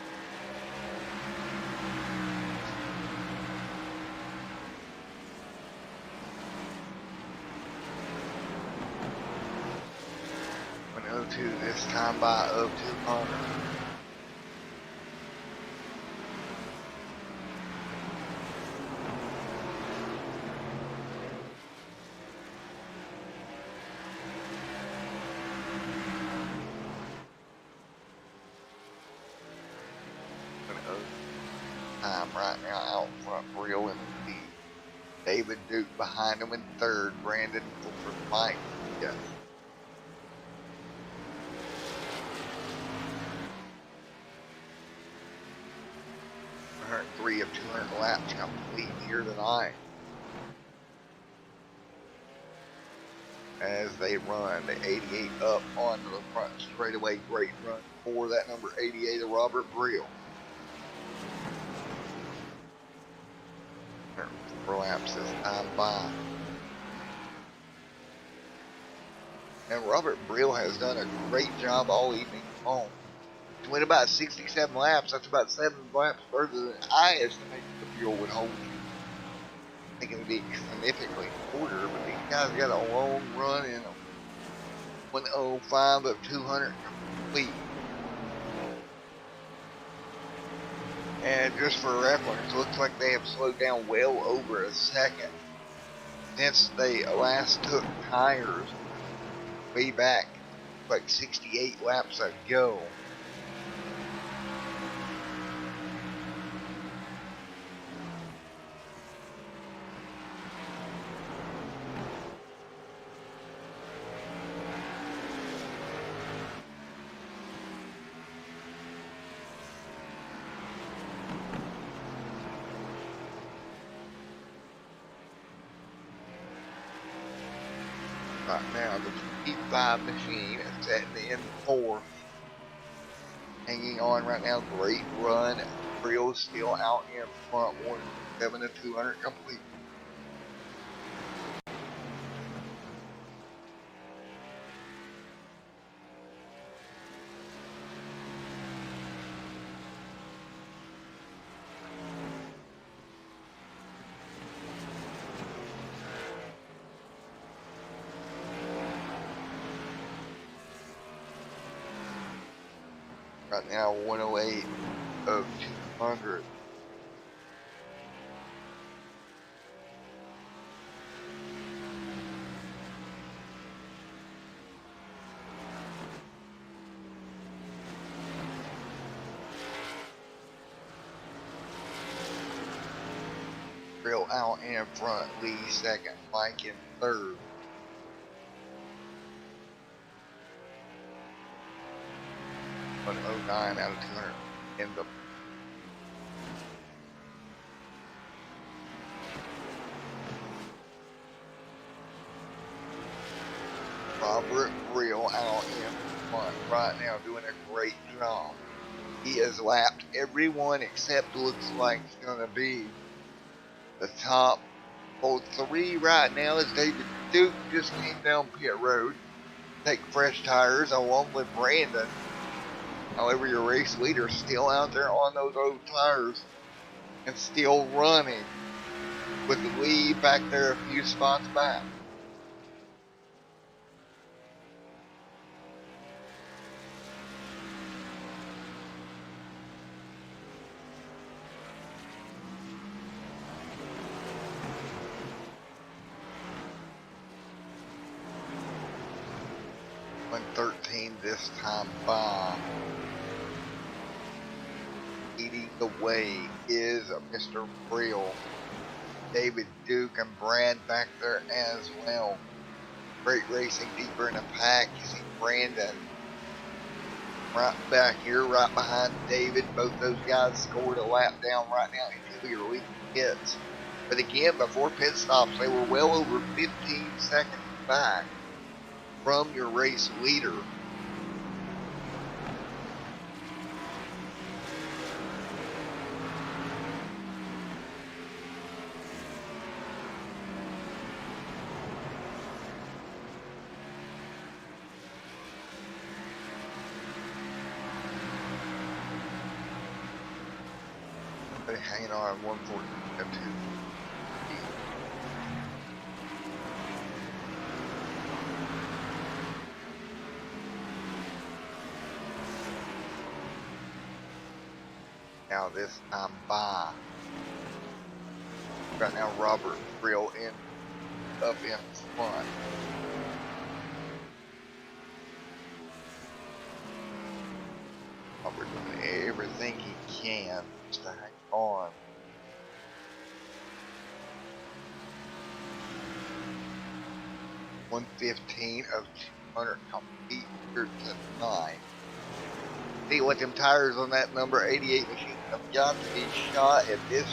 This time by up 200. Time right now out front, Brill in the lead. David Duke behind him in third. Brandon for Mike. Yes. 103 of 200 laps complete here tonight. As they run the 88 up onto the front straightaway. Great run for that number 88 of Robert Brill. 4 laps this time by. And Robert Brill has done a great job all evening long. He went about 67 laps. That's about 7 laps further than I estimated the fuel would hold. I think it would be significantly shorter, but these guys got a long run in them. 105 of 200 complete. And just for reference, looks like they have slowed down well over a second since they last took tires way back, like 68 laps ago. Right now, the P5 machine is setting in 4th. Hanging on right now, great run. Brill's still out in front, 107 to 200 complete. Right now, 108 of 200. Real out in front, Lee second, Mike in third. An 09 out of 200 in the Robert Real out in front right now, doing a great job. He has lapped everyone except looks like it's gonna be the top 3 right now as David Duke just came down pit road, take fresh tires along with Brandon. However, your race leader still out there on those old tires and still running with the lead back there a few spots back. This time by leading the way is Mr. Brill. David Duke and Brad back there as well. Great racing deeper in the pack. You see Brandon right back here, right behind David. Both those guys scored a lap down right now until your leading pits. But again, before pit stops, they were well over 15 seconds back from your race leader. Hanging on 142. Now this time by. Right now Robert Brill up in front. Robert doing everything he can just to hang on. .115 of 200 complete here tonight. See what them tires on that number 88 machine have got to be shot at this.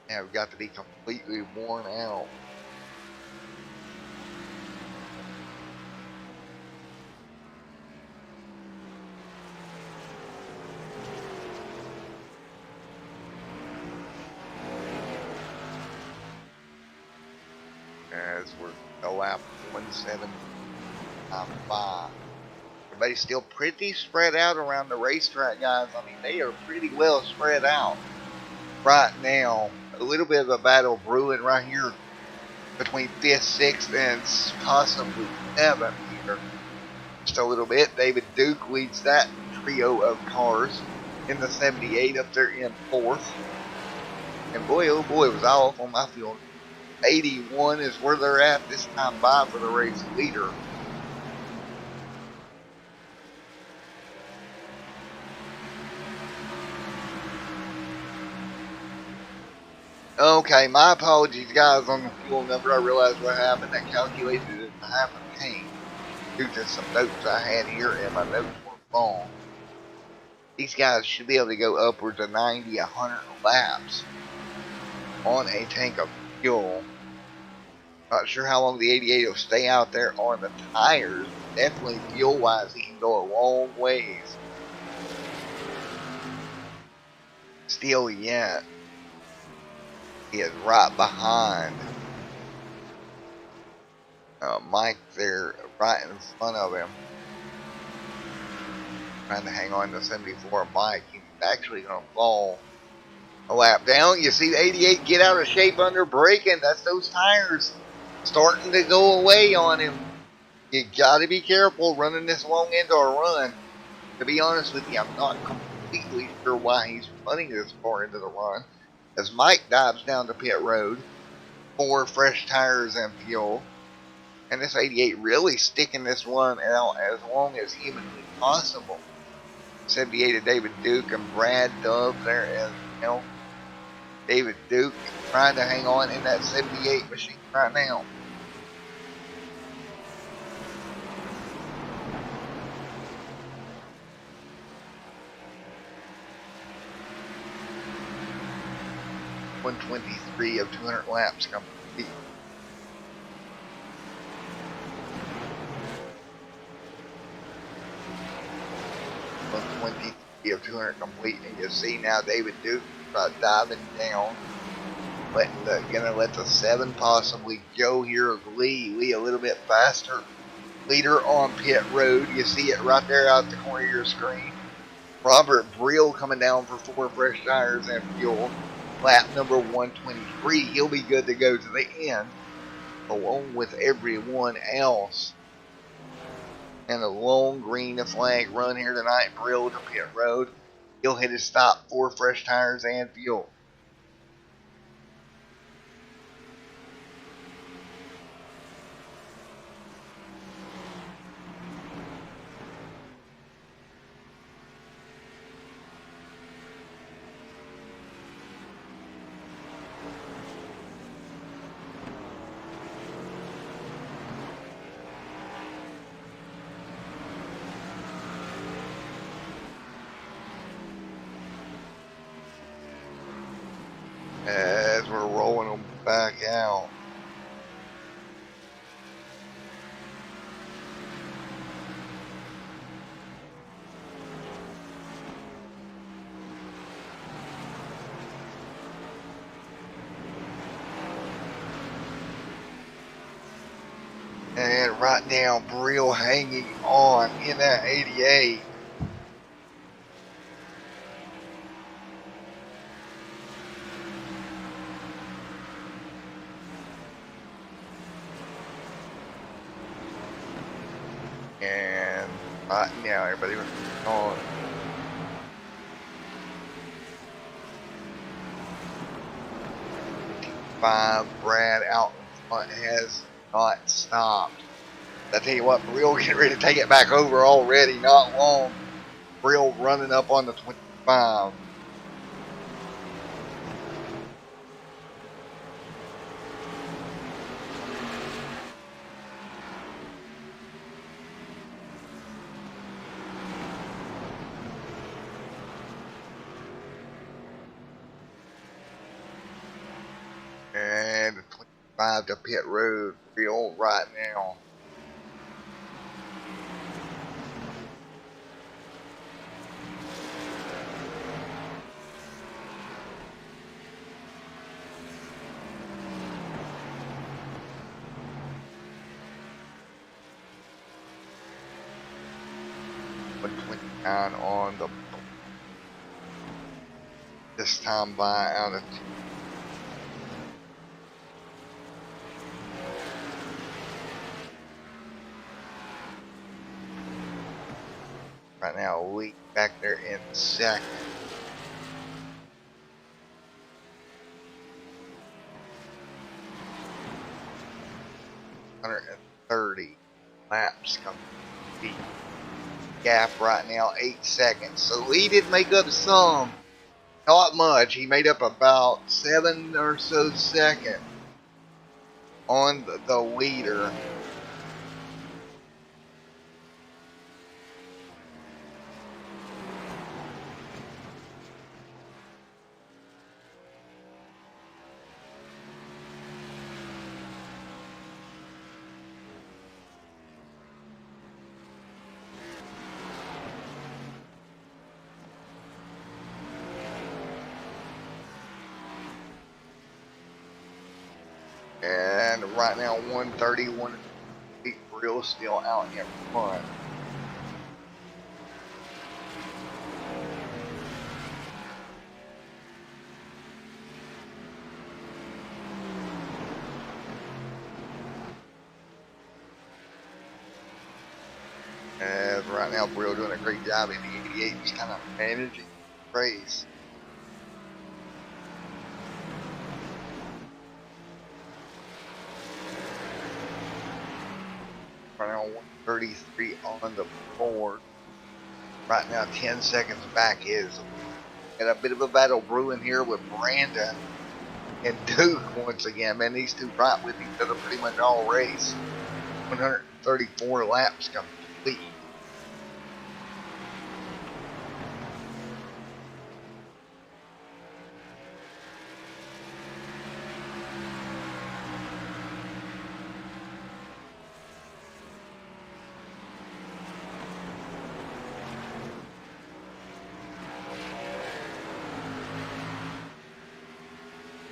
Have got to be completely worn out. As we're a lap 1:7.5. Everybody's still pretty spread out around the racetrack, guys. I mean, they are pretty well spread out right now. A little bit of a battle brewing right here between 5th, 6th, and possibly 7th here. Just a little bit. David Duke leads that trio of cars in the 78 up there in 4th. And boy, oh boy, it was all off on my field. 81 is where they're at this time by for the race leader. Okay, my apologies, guys, on the fuel number. I realized what happened. I calculated it to half a tank due to some notes I had here, and my notes were wrong. These guys should be able to go upwards of 90, 100 laps on a tank of fuel. Not sure how long the 88 will stay out there on the tires. Definitely fuel-wise, he can go a long ways. Still yet. He is right behind Mike there, right in front of him. Trying to hang on to 74 Mike. He's actually going to fall a lap down. You see the 88 get out of shape under braking. That's those tires. starting to go away on him. You gotta be careful running this long into a run. To be honest with you, I'm not completely sure why he's running this far into the run. As Mike dives down to pit road, 4 fresh tires and fuel. And this 88 really sticking this one out as long as humanly possible. 78 of David Duke and Brad Dove there as well. David Duke trying to hang on in that 78 machine right now. .123 of 200 laps complete. .123 of 200 complete, and you see now David Duke diving down, gonna let the 7 possibly go here of Lee. Lee a little bit faster. Leader on pit road, you see it right there out the corner of your screen. Robert Brill coming down for 4 fresh tires and fuel. Lap number 123, he'll be good to go to the end, along with everyone else. And a long green flag run here tonight, Brill to pit road. He'll hit his stop, 4 fresh tires and fuel. As we're rolling them back out. And right now, Brill hanging on in that 88. And right now, everybody was on. Brad out in front has not stopped. I tell you what, Brill getting ready to take it back over already, not long. Brill running up on the 25. And the 25 to pit road, Brill right now. On the this time by out of right now, Lee back there in second. .130 laps complete. Gap right now 8 seconds. So Lee did make up some, not much. He made up about 7 or so seconds on the leader. And right now 131 Brill still out in front. As right now, Brill doing a great job in the 88, just kind of managing the race. Right now, 133 on the board. Right now, 10 seconds back is got a bit of a battle brewing here with Brandon and Duke once again. Man, these two right with each other pretty much all race. 134 laps complete.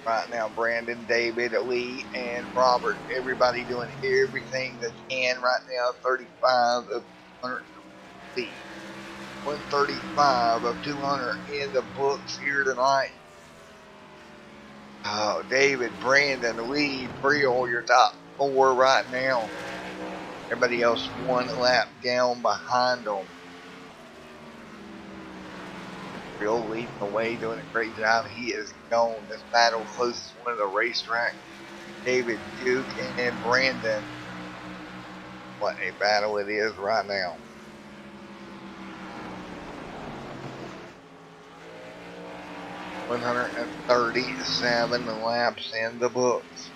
Right now, Brandon, David, Lee, and Robert, everybody doing everything they can right now. 35 of 200 complete. 135 of 200 in the books here tonight. Oh, David, Brandon, Lee, Brill, your top four right now. Everybody else one lap down behind them. Brill leading the way, doing a great job. He is gone. This battle closest one of the racetrack. David, Duke, and Brandon. What a battle it is right now. $137 laps in the books.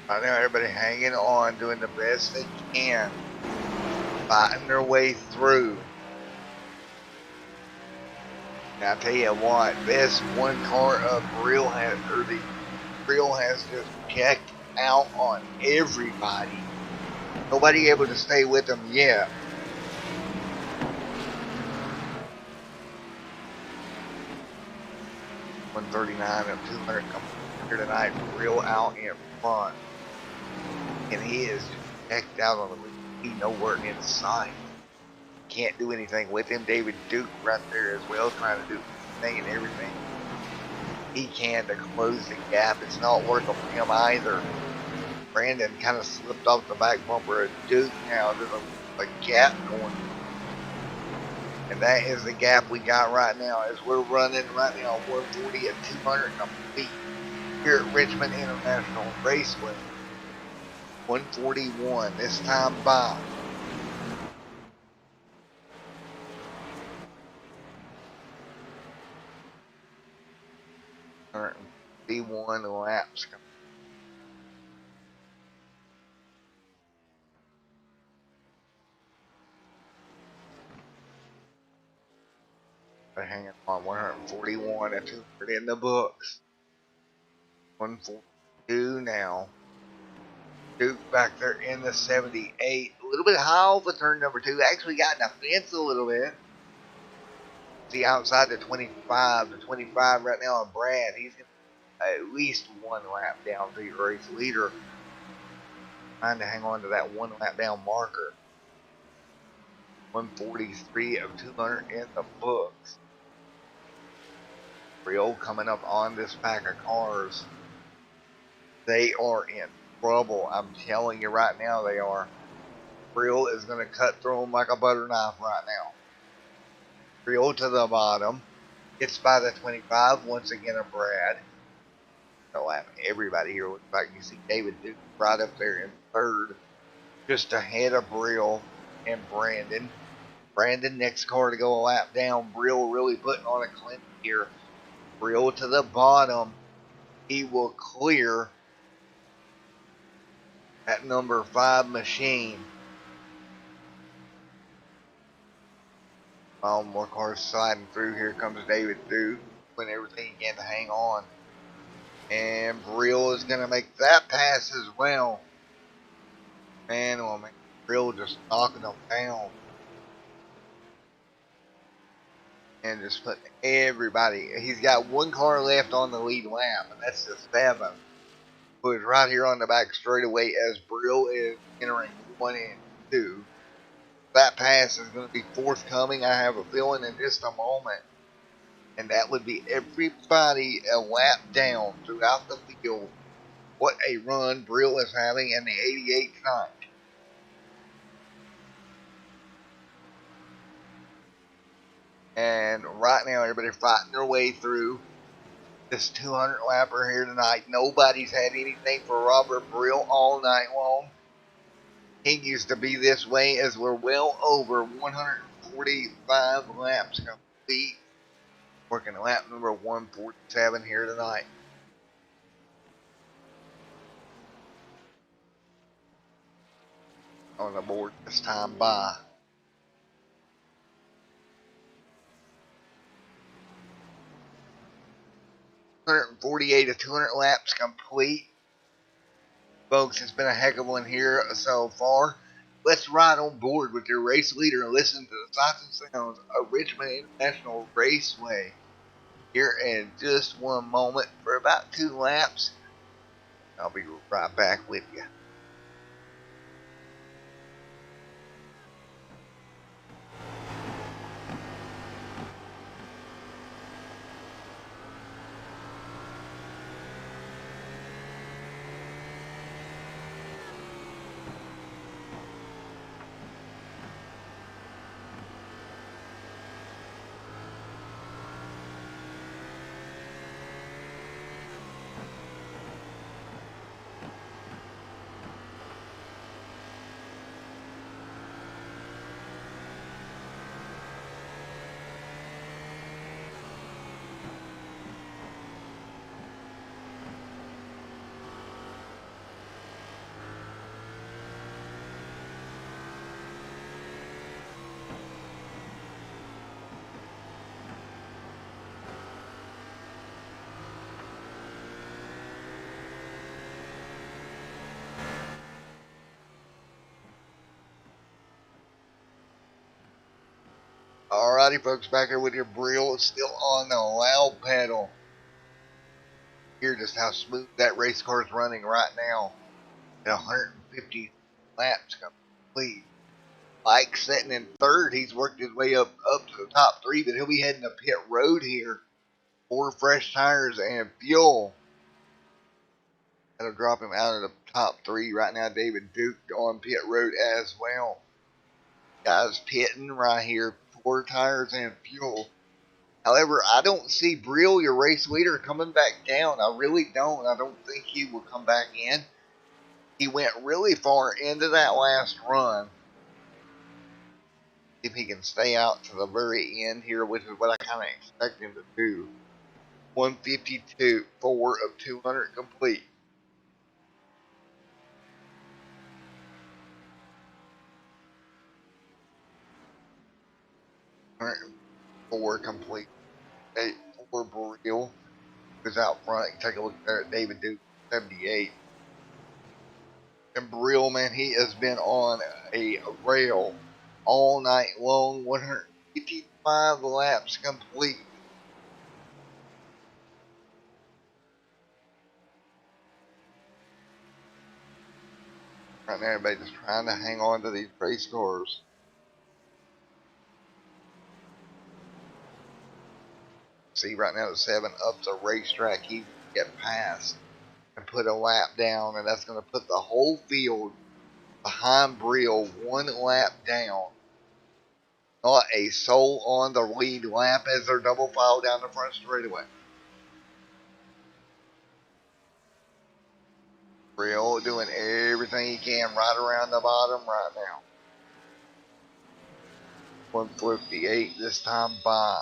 Right now, everybody hanging on, doing the best they can, fighting their way through. Now, I tell you what, this one car of Brill has just checked out on everybody. Nobody able to stay with them yet. $139 of 200 coming here tonight. Brill out in front. And he is checked out on the lead. He nowhere in sight. Can't do anything with him. David Duke right there as well, trying to do anything and everything he can to close the gap. It's not working for him either. Brandon kind of slipped off the back bumper of Duke now. There's a gap going. And that is the gap we got right now as we're running right now 140 at 200 complete here at Richmond International Raceway. 141 this time by. B1 laps. Hanging on 141 and 200 in the books. 142 now. Duke back there in the 78. A little bit high off of turn number 2. Actually got in the fence a little bit. See outside the 25. The 25 right now on Brad. He's going to at least one lap down to your race leader. Trying to hang on to that one lap down marker. 143 of 200 in the books. Brill coming up on this pack of cars. They are in trouble. I'm telling you right now they are. Brill is going to cut through them like a butter knife right now. Brill to the bottom. Gets by the 25. Once again a Brad. So everybody here looks like you see David Duke right up there in third. Just ahead of Brill and Brandon. Brandon next car to go a lap down. Brill really putting on a clinic here. Brill to the bottom. He will clear that number 5 machine. More cars sliding through. Here comes David Duke. Doing everything he can to hang on. And Brill is going to make that pass as well. Man, oh man. Brill just knocking them down. and just putting everybody. He's got one car left on the lead lap, and that's the 7th, who is right here on the back straightaway as Brill is entering 1 and 2. That pass is going to be forthcoming, I have a feeling, in just a moment. And that would be everybody a lap down throughout the field. What a run Brill is having in the 88th night. And right now, everybody fighting their way through this 200 lapper here tonight. Nobody's had anything for Robert Brill all night long. He used to be this way as we're well over 145 laps complete. Working lap number 147 here tonight. On the board this time by 148 of 200 laps complete. Folks, it's been a heck of one here so far. Let's ride on board with your race leader and listen to the sights and sounds of Richmond International Raceway here in just one moment for about 2 laps. I'll be right back with you. Alrighty, folks, back here with your Brill, still on the loud pedal. Hear just how smooth that race car is running right now. At 150 laps complete. Mike sitting in 3rd. He's worked his way up to the top 3, but he'll be heading to pit road here for fresh tires and fuel. That'll drop him out of the top 3 right now. David Duke on pit road as well. Guys pitting right here for tires and fuel. However, I don't see Brill, your race leader, coming back down. I really don't. I don't think he will come back in. He went really far into that last run. If he can stay out to the very end here, which is what I kind of expect him to do. 152, 4 of 200 complete. 4 complete. 4 Brill is out front. You can take a look there at David Duke, 78. And Brill, man, he has been on a rail all night long. 155 laps complete. Right now, everybody just trying to hang on to these race cars. See, right now the 7 up the racetrack. He can get past and put a lap down, and that's going to put the whole field behind Brill 1 lap down. Not a soul on the lead lap as they're double file down the front straightaway. Brill doing everything he can right around the bottom right now. 158 this time by.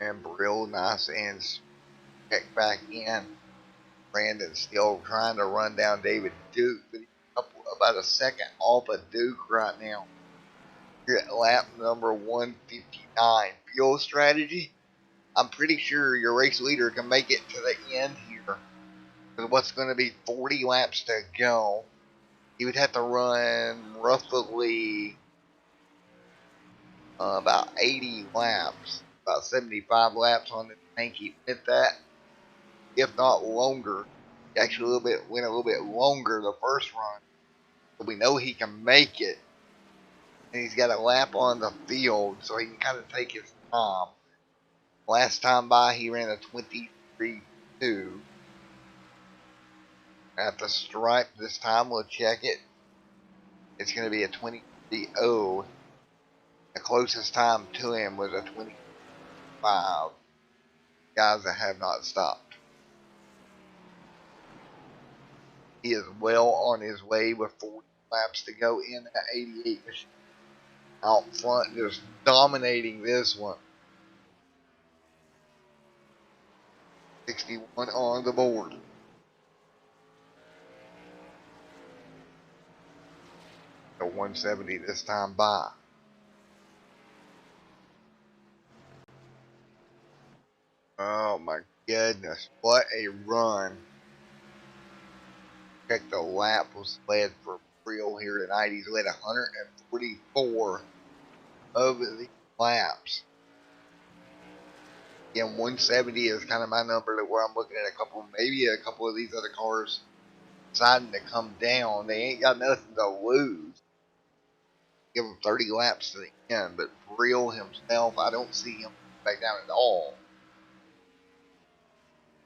And Brill, nice and check back in. Brandon still trying to run down David Duke, but he's about a second off of Duke right now. You're at lap number 159. Fuel strategy. I'm pretty sure your race leader can make it to the end here. What's going to be 40 laps to go. he would have to run roughly about 80 laps, about 75 laps on the tank. He went that, if not longer. He actually went a little bit longer the first run, but we know he can make it. And he's got a lap on the field, so he can kind of take his time. Last time by, he ran a 23.2. At the stripe this time, we'll check it. It's going to be a 23.0. The closest time to him was a 25. Guys that have not stopped. He is well on his way with 40 laps to go in that 88 machine. Out front, just dominating this one. 61 on the board. The 170 this time by. Oh my goodness, what a run. Check the lap was led for real here tonight. He's led 144 of the laps. Again, 170 is kind of my number to where I'm looking at maybe a couple of these other cars deciding to come down. They ain't got nothing to lose. Give him 30 laps to the end, but Brill himself, I don't see him back down at all.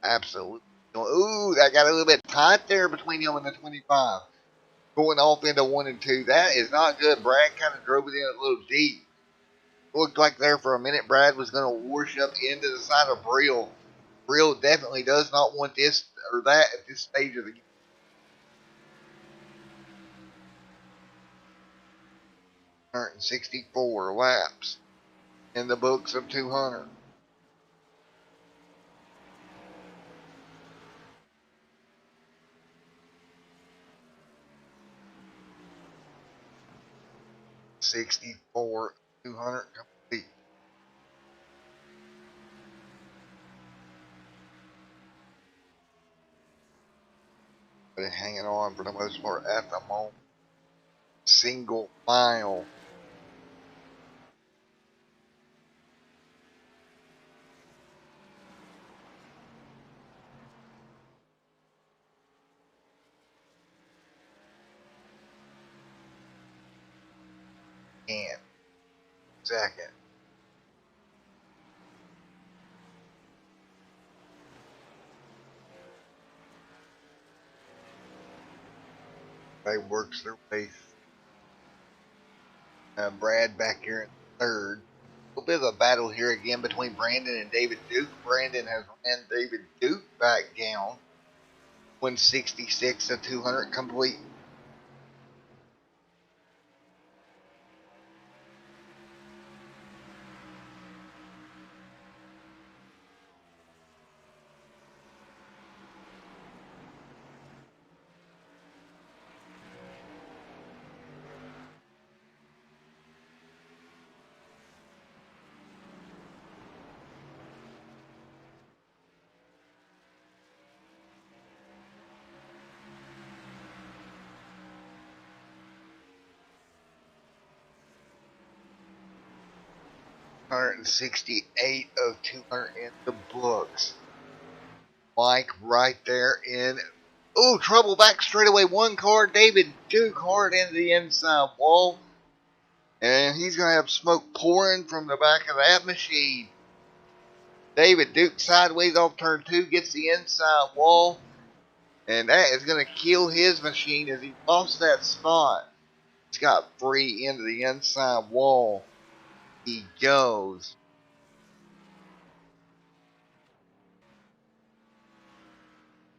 Absolutely. Ooh, that got a little bit tight there between him and the 25. Going off into 1 and 2. That is not good. Brad kind of drove it in a little deep. Looked like there for a minute Brad was going to wash up into the side of Brill. Brill definitely does not want this or that at this stage of the game. 164 laps in the books of 200. $64, 200 complete. But hanging on for the most part at the moment. Single mile. And second. They works their way. Brad back here in third. A little bit of a battle here again between Brandon and David Duke. Brandon has ran David Duke back down. 166 to 200 complete. $168 of 200 in the books. Mike right there in. Oh, trouble back straightaway. One car. David Duke hard into the inside wall. And he's going to have smoke pouring from the back of that machine. David Duke sideways off turn 2. Gets the inside wall. And that is going to kill his machine as he lost that spot. He's got free into the inside wall. He goes.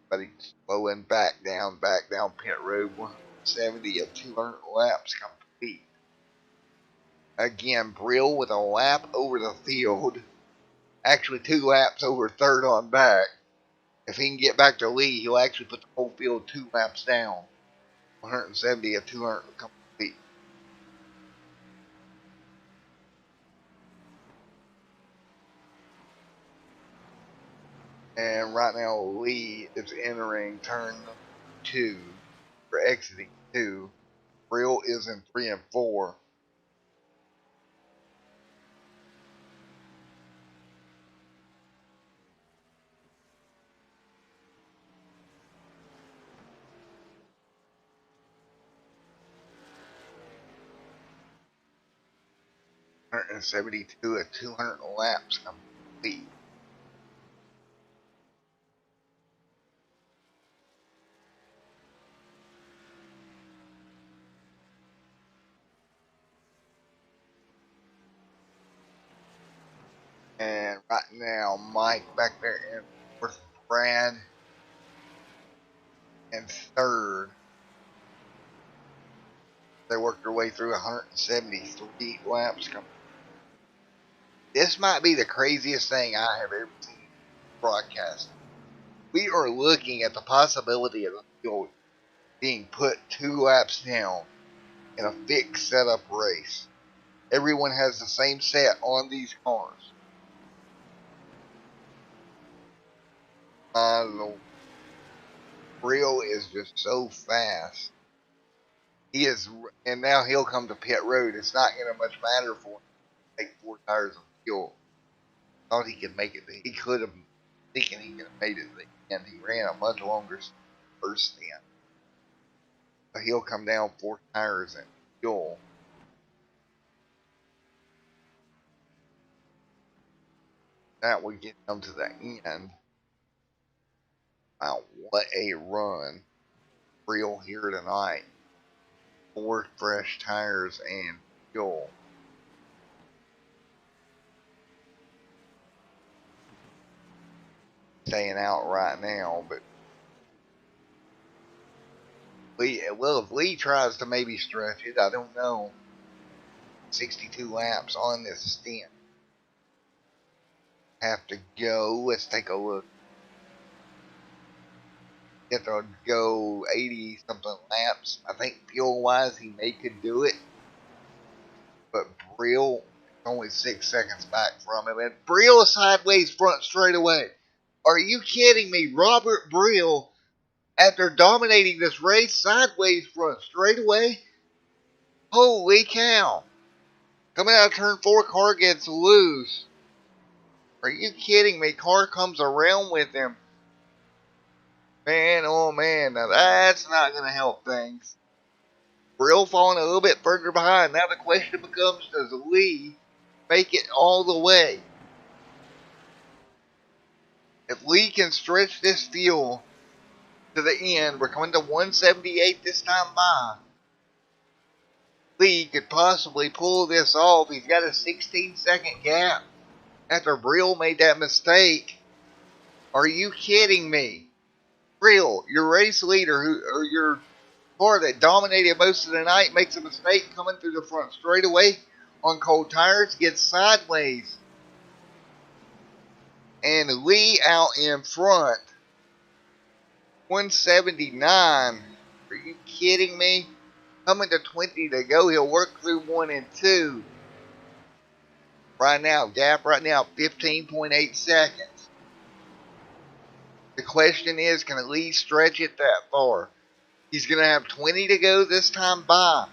But he's slowing back down pit road. 170 of 200 laps complete. Again, Brill with a lap over the field. Actually, 2 laps over third on back. If he can get back to lead, he'll actually put the whole field 2 laps down. 170 of 200 complete. And right now, Lee is entering turn 2 for exiting 2. Brill is in 3 and 4. And 72 at 200 laps complete. And right now, Mike back there in fourth, Brad in third. They worked their way through 173 laps. This might be the craziest thing I have ever seen broadcast. We are looking at the possibility of the field being put 2 laps down in a fixed setup race. Everyone has the same set on these cars. Brill is just so fast. He is, and now he'll come to pit road. It's not going to much matter for him to take 4 tires of fuel. Thought he could make it. He could have, thinking he could have made it to the end. He ran a much longer first stint. But he'll come down 4 tires and fuel. That would get him to the end. Wow, what a run. Brill here tonight. 4 fresh tires and fuel. Staying out right now, but if Lee tries to maybe stretch it, I don't know. 62 laps on this stint. Have to go. Let's take a look. Have to go 80 something laps. I think fuel wise he could do it. But Brill only 6 seconds back from him. And Brill is sideways front straight away. Are you kidding me? Robert Brill, after dominating this race, sideways front straight away? Holy cow. Coming out of turn 4, car gets loose. Are you kidding me? Car comes around with him. Man, oh man, now that's not going to help things. Brill falling a little bit further behind. Now the question becomes, does Lee make it all the way? If Lee can stretch this field to the end, we're coming to 178 this time by. Lee could possibly pull this off. He's got a 16-second gap after Brill made that mistake. Are you kidding me? Brill, your race leader, or your car that dominated most of the night, makes a mistake coming through the front straightaway on cold tires, gets sideways. And Lee out in front. 179. Are you kidding me? Coming to 20 to go. He'll work through 1 and 2. Right now, gap right now, 15.8 seconds. The question is, can Lee stretch it that far? He's going to have 20 to go this time by.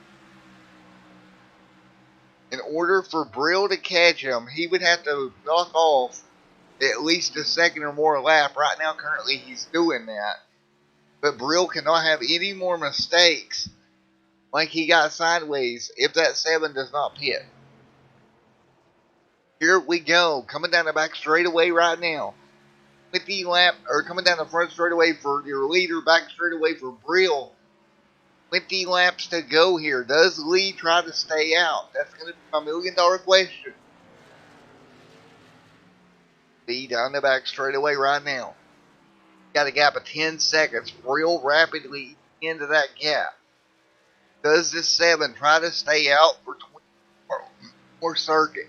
In order for Brill to catch him, he would have to knock off at least a second or more lap. Right now, currently, he's doing that. But Brill cannot have any more mistakes like he got sideways if that 7 does not pit. Here we go. Coming down the back straightaway right now. 50 lap, or coming down the front straightaway for your leader, back straightaway for Brill. 20 laps to go here. Does Lee try to stay out? That's going to be a $1 million question. Lee down the back straightaway right now. Got a gap of 10 seconds. Brill rapidly into that gap. Does this 7 try to stay out for 20 more circuit?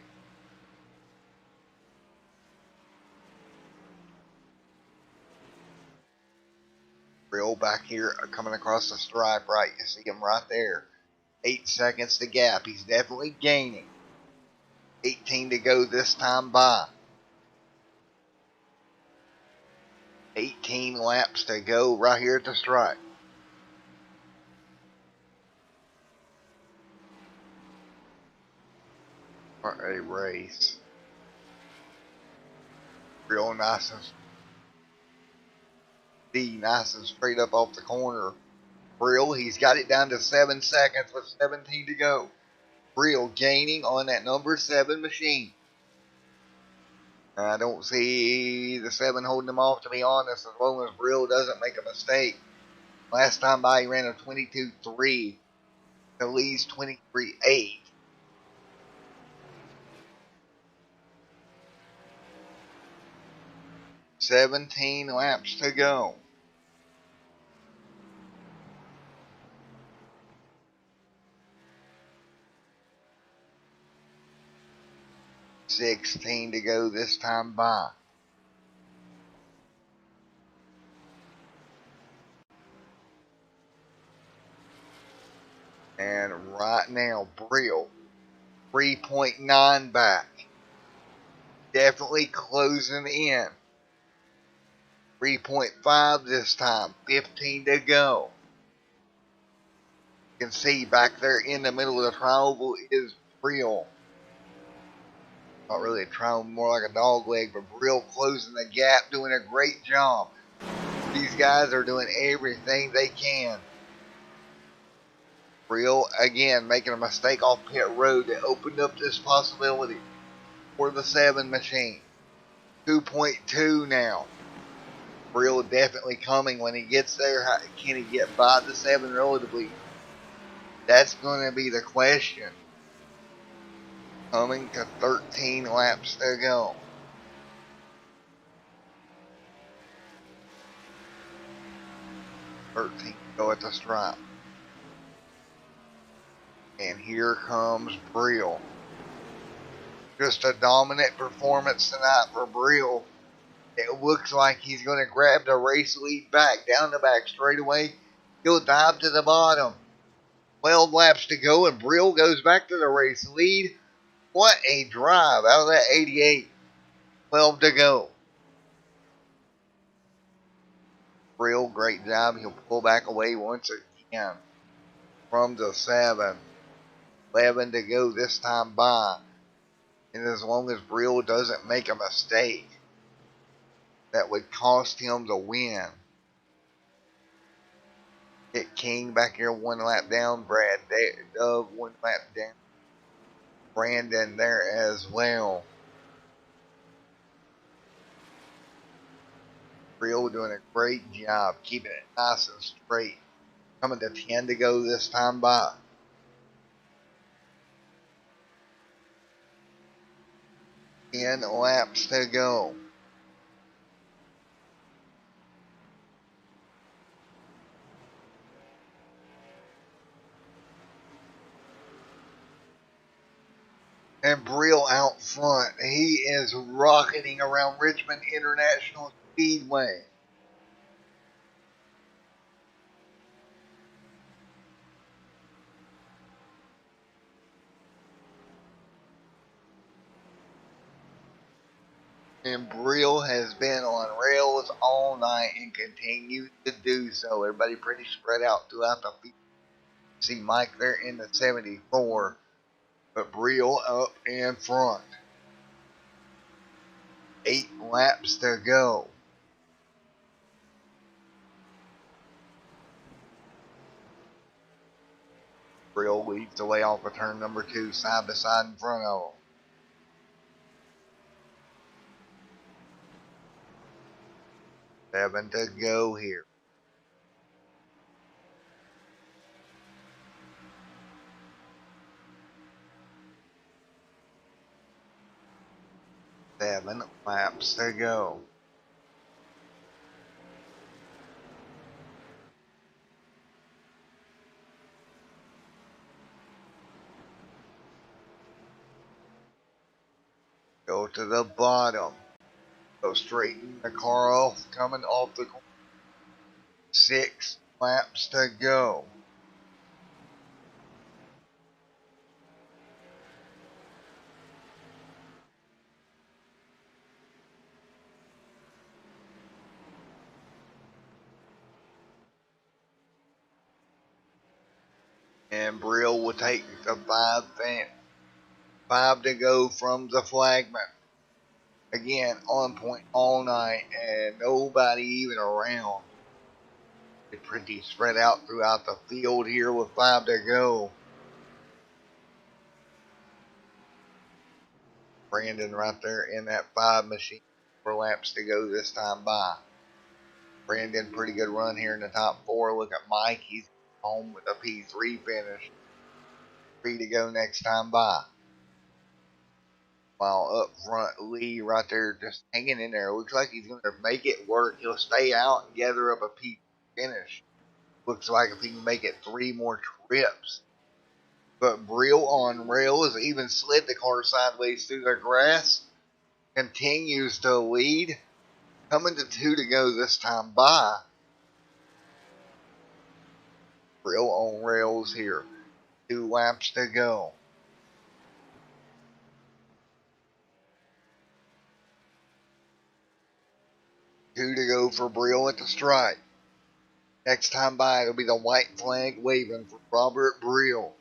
Brill back here coming across the stripe right. You see him right there. 8 seconds to gap. He's definitely gaining. 18 to go this time by. 18 laps to go right here at the stripe. for a race. Real nice and straight up off the corner. Brill, he's got it down to 7 seconds with 17 to go. Brill gaining on that number 7 machine. I don't see the 7 holding him off, to be honest, as long as Brill doesn't make a mistake. Last time by, he ran a 22.3 to Lee's 23.8. 17 laps to go. $16 to go this time by. And right now, Brill, 3.9 back. Definitely closing in. 3.5 this time. 15 to go. You can see back there in the middle of the triangle is Brill. Not really a triangle, more like a dog leg, but Brill closing the gap, doing a great job. These guys are doing everything they can. Brill, again, making a mistake off pit road that opened up this possibility for the 7 machine. 2.2 now. Brill definitely coming when he gets there. How can he get by the 7 relatively? That's going to be the question. Coming to 13 laps to go. 13 to go at the stripe. And here comes Brill. Just a dominant performance tonight for Brill. It looks like he's going to grab the race lead back, down the back straightaway. He'll dive to the bottom. 12 laps to go, and Brill goes back to the race lead. What a drive out of that 88. 12 to go. Brill, great job. He'll pull back away once again from the 7. 11 to go this time by. And as long as Brill doesn't make a mistake that would cost him the win. Hit King back here 1 lap down. Brad Dove 1 lap down. Brandon there as well. Brill doing a great job keeping it nice and straight. Coming to 10 to go this time by. 10 laps to go. And Brill out front. He is rocketing around Richmond International Speedway. And Brill has been on rails all night and continues to do so. Everybody pretty spread out throughout the field. See Mike there in the 74. But Brill up in front. 8 laps to go. Brill leads the way off of turn number 2, side by side in front of him. 7 to go here. Seven laps to go. Go to the bottom. Go straighten the car off, coming off the corner. 6 laps to go. And Brill will take the 5 5 to go from the flagman. Again, on point all night, and nobody even around. It's pretty spread out throughout the field here with 5 to go. Brandon right there in that 5 machine. 4 laps to go this time by. Brandon, pretty good run here in the top 4. Look at Mike. He's home with a P3 finish. 3 to go next time by. While up front, Lee right there just hanging in there. Looks like he's going to make it work. He'll stay out and gather up a P finish. Looks like if he can make it 3 more trips. But Brill on rails even slid the car sideways through the grass. Continues to lead. Coming to 2 to go this time by. Brill on rails here. 2 laps to go. Two to go for Brill at the stripe. Next time by, it'll be the white flag waving for Robert Brill.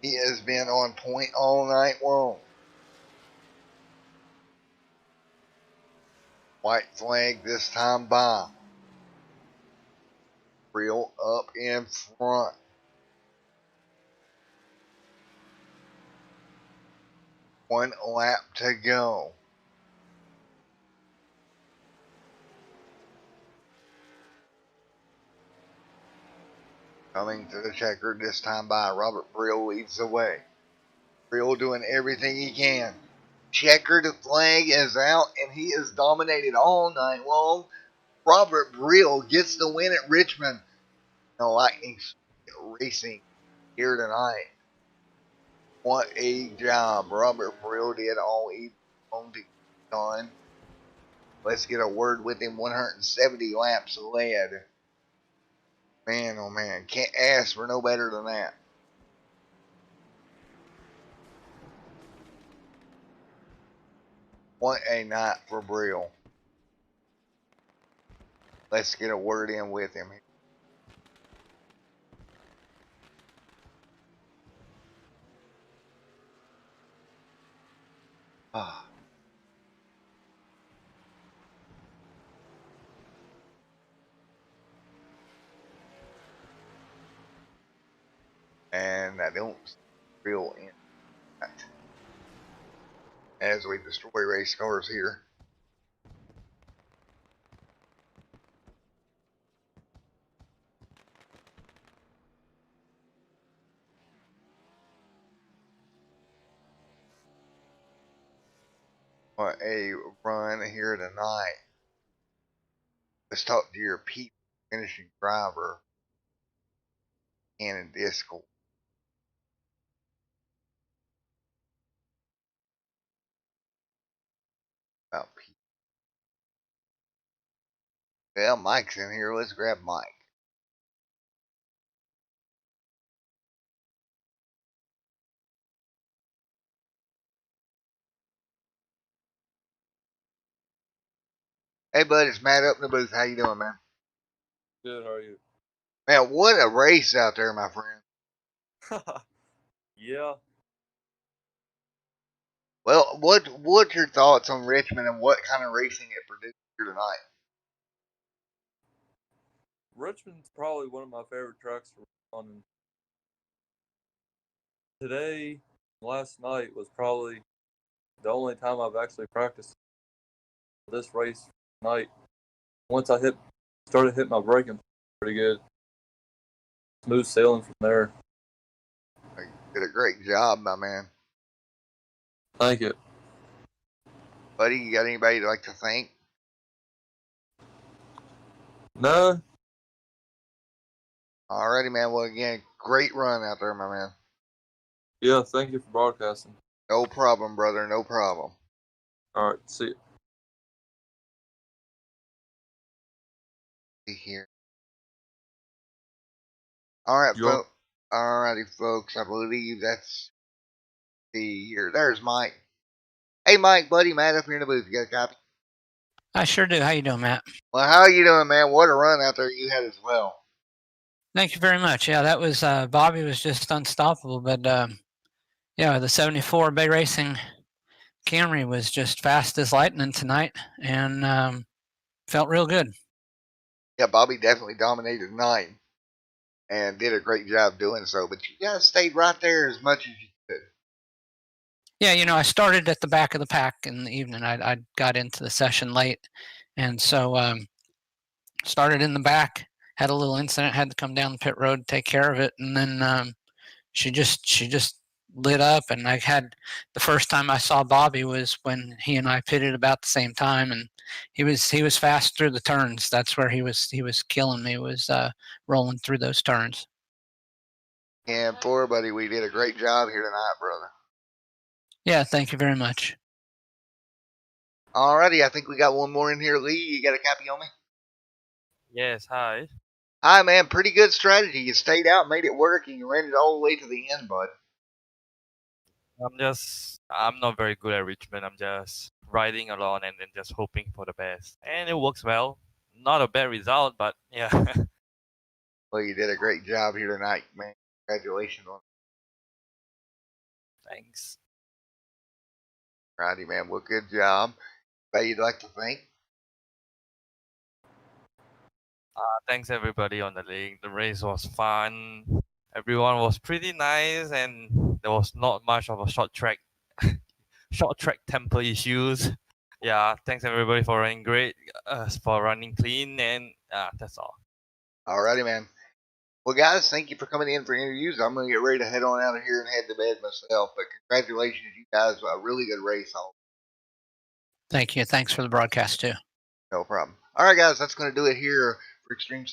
He has been on point all night long. White flag this time by. Brill up in front. One lap to go. Coming to the checker this time by. Robert Brill leads the way. Brill doing everything he can. Checkered flag is out, and he is dominated all night long. Robert Brill gets the win at Richmond. The Lightning racing here tonight. What a job Robert Brill did all evening long to get on. Let's get a word with him. 170 laps led. Man, oh man, can't ask for no better than that. What a night for Brill. Let's get a word in with him. And I don't feel in that as we destroy race cars here. What a run here tonight. Let's talk to your Pete finishing driver, Cannon Disco. About Pete. Well, Mike's in here. Let's grab Mike. Hey, bud, it's Matt up in the booth. How you doing, man? Good, how are you? Man, what a race out there, my friend. Yeah. Well, what's your thoughts on Richmond and what kind of racing it produced here tonight? Richmond's probably one of my favorite tracks to run on. Today, last night was probably the only time I've actually practiced this race tonight. Once I started hitting my braking pretty good. Smooth sailing from there. You did a great job, my man. Thank you. Buddy, you got anybody you'd like to thank? No. Alrighty, man. Well, again, great run out there, my man. Yeah, thank you for broadcasting. No problem, brother. No problem. All right, see you. Here. All right, folks. Alrighty, folks. I believe that's the here. There's Mike. Hey, Mike, buddy, Matt up here in the booth. You got a copy? I sure do. How you doing, Matt? Well, how are you doing, man? What a run out there you had as well. Thank you very much. Yeah, that was Bobby was just unstoppable. But Yeah, the 74 Bay Racing Camry was just fast as lightning tonight, and felt real good. Yeah, Bobby definitely dominated 9 and did a great job doing so. But you guys stayed right there as much as you could. Yeah, I started at the back of the pack in the evening. I got into the session late, and so started in the back. Had a little incident. Had to come down the pit road to take care of it, and then she just lit up. And I had the first time I saw Bobby was when he and I pitted about the same time, and he was fast through the turns. That's where he was killing me, was rolling through those turns. And poor buddy, we did a great job here tonight, brother. Yeah, thank you very much. Alrighty, I think we got one more in here. Lee, you got a copy on me? Yes, hi. Hi, man. Pretty good strategy. You stayed out, made it work, and you ran it all the way to the end, bud. I'm not very good at Richmond. I'm just riding along and then just hoping for the best. And it works well. Not a bad result, but yeah. Well, you did a great job here tonight, man. Congratulations on Thanks. Righty, man. Well, good job. Anybody you'd like to thank? Thanks everybody on the league. The race was fun. Everyone was pretty nice, and there was not much of a short track temper issues. Yeah, thanks everybody for running great, for running clean, and that's all. Alrighty, man. Well, guys, thank you for coming in for interviews. I'm going to get ready to head on out of here and head to bed myself. But congratulations, you guys. A really good race. Thank you. Thanks for the broadcast too. No problem. All right, guys, that's going to do it here for Extreme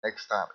Next time.